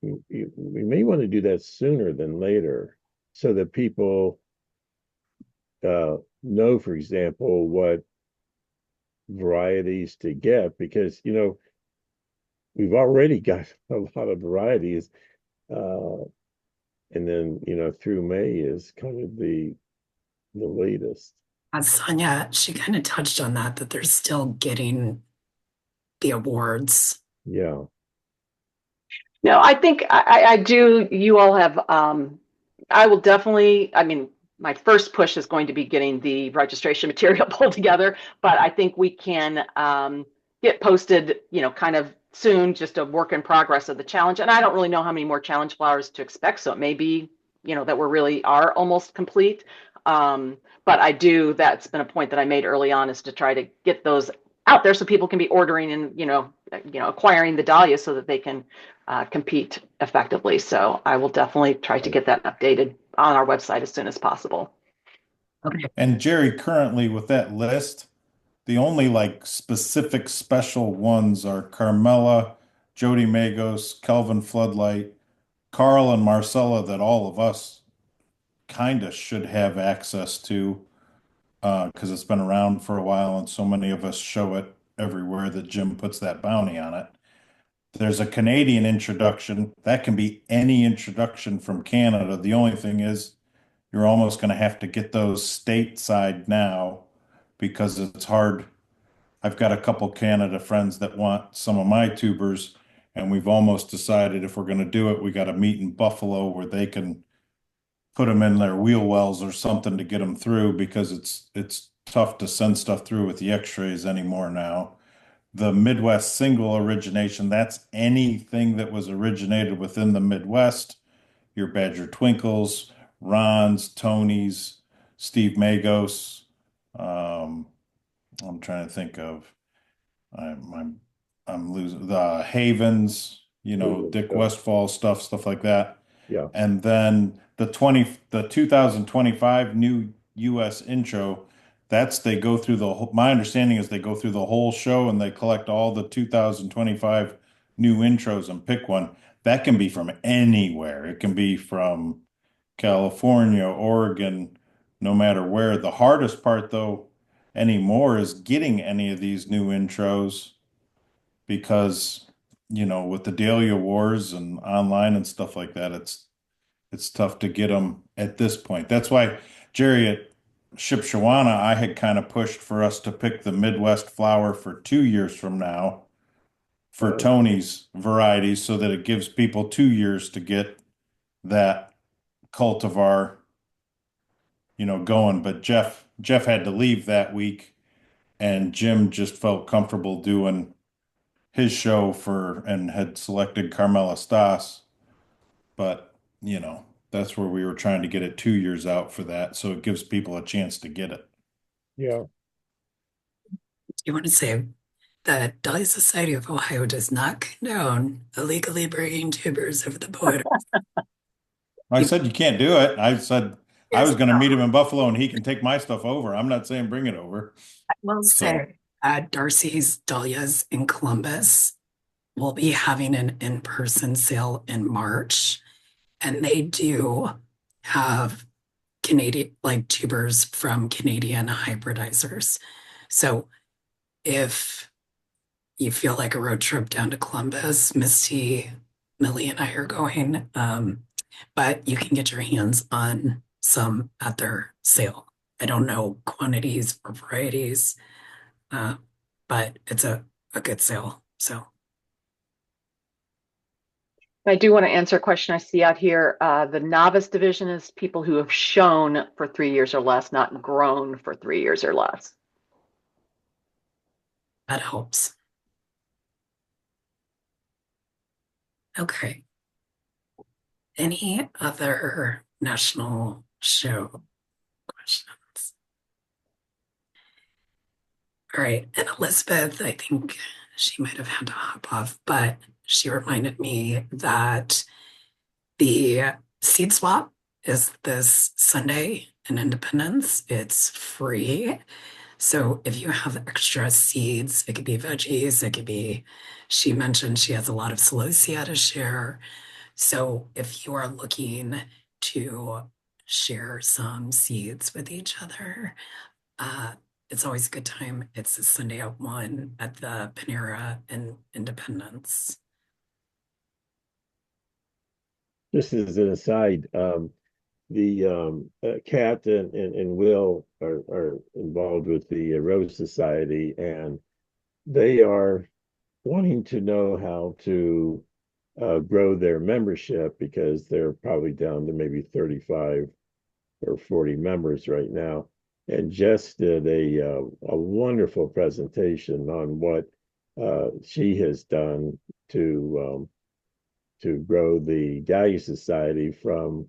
we may want to do that sooner than later, so that people know, for example, what varieties to get, because we've already got a lot of varieties, and then through May is kind of the latest. Sonia, she kind of touched on that they're still getting the awards. Yeah. No, I think I do. You all have, I will definitely, I mean, my first push is going to be getting the registration material pulled together, but I think we can get posted, kind of soon, just a work in progress of the challenge. And I don't really know how many more challenge flowers to expect. So it may be, that we really are almost complete. But that's been a point that I made early on, is to try to get those out there so people can be ordering and, acquiring the dahlia so that they can compete effectively. So I will definitely try to get that updated on our website as soon as possible. Okay. And Jerry, currently with that list, the only like specific special ones are Carmela, Jody Magos, Kelvin Floodlight, Carl and Marcella, that all of us kind of should have access to, because it's been around for a while and so many of us show it everywhere that Jim puts that bounty on it. There's a Canadian introduction. That can be any introduction from Canada. The only thing is you're almost going to have to get those stateside now, because it's hard. I've got a couple Canada friends that want some of my tubers, and we've almost decided if we're going to do it, we got to meet in Buffalo where they can put them in their wheel wells or something to get them through because it's tough to send stuff through with the X-rays anymore now. The Midwest single origination, that's anything that was originated within the Midwest, your Badger Twinkles, Ron's, Tony's, Steve Magos. Um, I'm trying to think of I'm I'm losing the Havens, Dick Yeah. Westfall stuff like that. Yeah. And then the 2025 new US intro, that's they go through the whole, my understanding is they go through the whole show and they collect all the 2025 new intros and pick one. That can be from anywhere. It can be from California, Oregon, no matter where. The hardest part though anymore is getting any of these new intros because with the Dahlia Wars and online and stuff like that, it's tough to get them at this point. That's why Jerry at Shipshawana, I had kind of pushed for us to pick the Midwest flower for 2 years from now for Tony's varieties so that it gives people 2 years to get that cultivar, going. But Jeff had to leave that week and Jim just felt comfortable doing his show and had selected Carmela Stas. But, that's where we were trying to get it 2 years out for that. So it gives people a chance to get it. Yeah. You want to say the Dahlia Society of Ohio does not condone illegally bringing tubers over the border. I said you can't do it. I said I was going to meet him in Buffalo and he can take my stuff over. I'm not saying bring it over. I will say, Darcy's Dahlias in Columbus will be having an in-person sale in March, and they do have Canadian like tubers from Canadian hybridizers. So if you feel like a road trip down to Columbus, Misty, Millie, and I are going, but you can get your hands on some at their sale. I don't know quantities or varieties, but it's a good sale. So I do want to answer a question I see out here. The novice division is people who have shown for 3 years or less, not grown for 3 years or less. that helps. Okay. Any other national show questions? All right. And Elizabeth, I think she might have had to hop off, but she reminded me that the seed swap is this Sunday in Independence. It's free. So if you have extra seeds, it could be veggies, it could be, she mentioned she has a lot of celosia to share. So if you are looking to share some seeds with each other, it's always a good time. It's a Sunday at 1 at the Panera in Independence. Just as an aside, the Kat and Will are involved with the Rose Society, and they are wanting to know how to grow their membership because they're probably down to maybe 35 or 40 members right now. And Jess did a wonderful presentation on what she has done to grow the Dahlia Society from,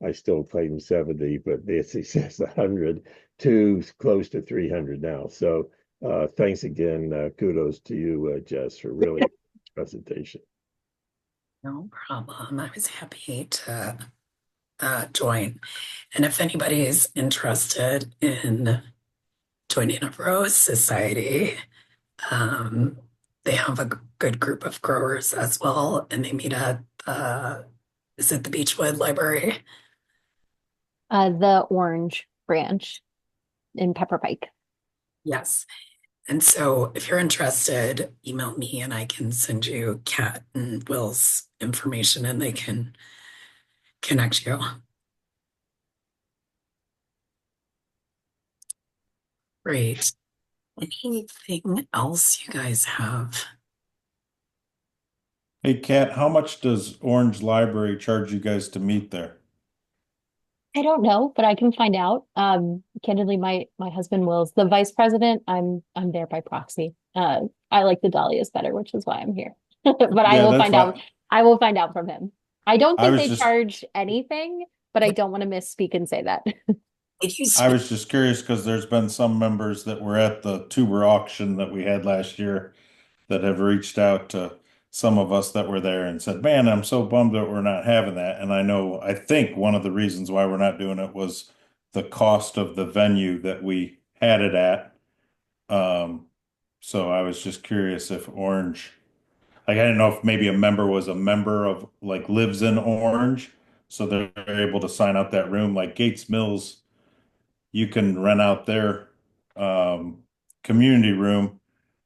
I still claim 70, but Nancy says 100 to close to 300 now. So thanks again. Kudos to you, Jess, for really presentation. No problem. I was happy to join. And if anybody is interested in joining a Rose Society, they have a good group of growers as well, and they meet at is it the Beechwood Library? The Orange Branch in Pepper Pike. Yes. And so if you're interested, email me and I can send you Kat and Will's information and they can connect you. Great. Anything else you guys have? Hey, Kat, how much does Orange Library charge you guys to meet there? I don't know, but I can find out. Candidly, my husband wills the vice president. I'm there by proxy. I like the Dahlias better, which is why I'm here. But I Yeah, will that's find out. why I will find out from him. I don't I think was they just charge anything, but I don't want to misspeak and say that. Did you I see? was just curious because there's been some members that were at the tuber auction that we had last year that have reached out to some of us that were there and said, "Man, I'm so bummed that we're not having that." And I think one of the reasons why we're not doing it was the cost of the venue that we had it at. Um, so I was just curious if Orange, like, I didn't know if maybe a member was a member of, like, lives in Orange, so they're able to sign out that room. Like Gates Mills, you can rent out their um, community room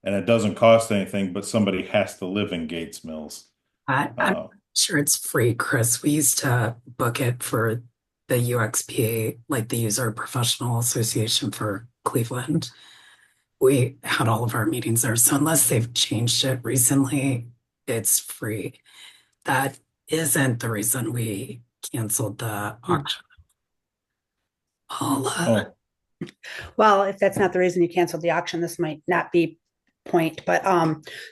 and it doesn't cost anything, but somebody has to live in Gates Mills. I'm Uh, sure it's free, Chris. We used to book it for the UXPA, like the User Professional Association for Cleveland. We had all of our meetings there. So unless they've changed it recently, it's free. That isn't the reason we canceled the auction. I'll, oh, Well, if that's not the reason you canceled the auction, this might not be point, but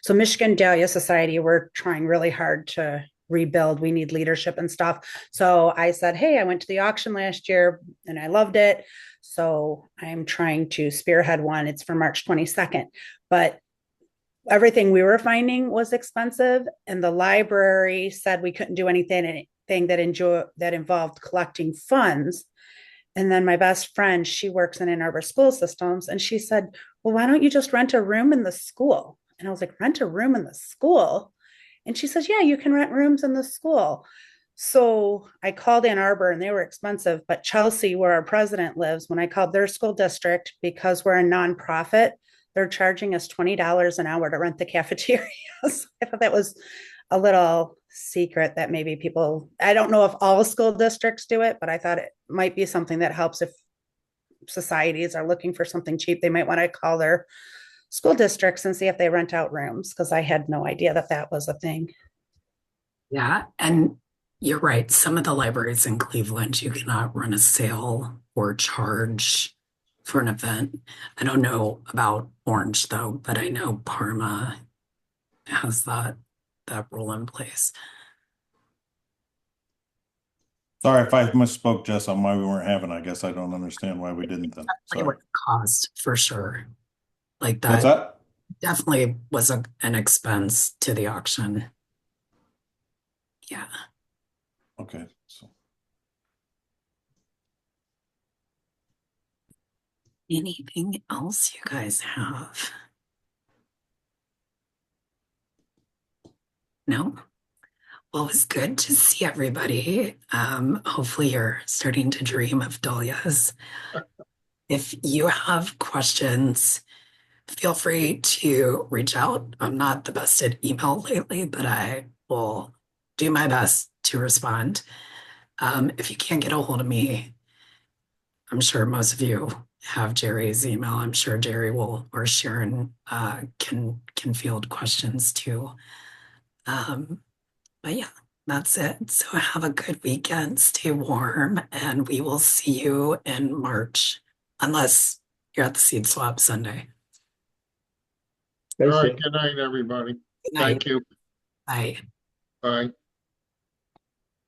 so Michigan Dahlia Society, we're trying really hard to rebuild. We need leadership and stuff. So I said, hey, I went to the auction last year and I loved it. So I'm trying to spearhead one. It's for March 22nd. But everything we were finding was expensive, and the library said we couldn't do anything that involved collecting funds. And then my best friend, she works in Ann Arbor school systems, and she said, well, why don't you just rent a room in the school? And I was like, rent a room in the school? And she says, yeah, you can rent rooms in the school. So I called Ann Arbor and they were expensive, but Chelsea, where our president lives, when I called their school district, because we're a nonprofit, they're charging us $20 an hour to rent the cafeteria. So I thought that was a little secret that maybe people, I don't know if all school districts do it, but I thought it might be something that helps if societies are looking for something cheap. They might want to call their school districts and see if they rent out rooms, because I had no idea that that was a thing. yeah, and you're right. Some of the libraries in Cleveland, you cannot run a sale or charge for an event. I don't know about Orange though, but I know Parma has that rule in place. sorry if I misspoke, Jess, on why we weren't having. I guess I don't understand why we didn't then. Definitely Sorry. what it cost for sure. Like What's that that? definitely was an expense to the auction. Yeah. Okay. So Anything else you guys have? No? Well, it was good to see everybody. Hopefully you're starting to dream of Dahlias. If you have questions, feel free to reach out. I'm not the best at email lately, but I will do my best to respond. If you can't get a hold of me, I'm sure most of you have Jerry's email. I'm sure Jerry will, or Sharon can field questions too. But yeah, that's it. So have a good weekend. Stay warm, and we will see you in March, unless you're at the Seed Swap Sunday. All right, good night, everybody. Good Thank night. you. Bye. Bye.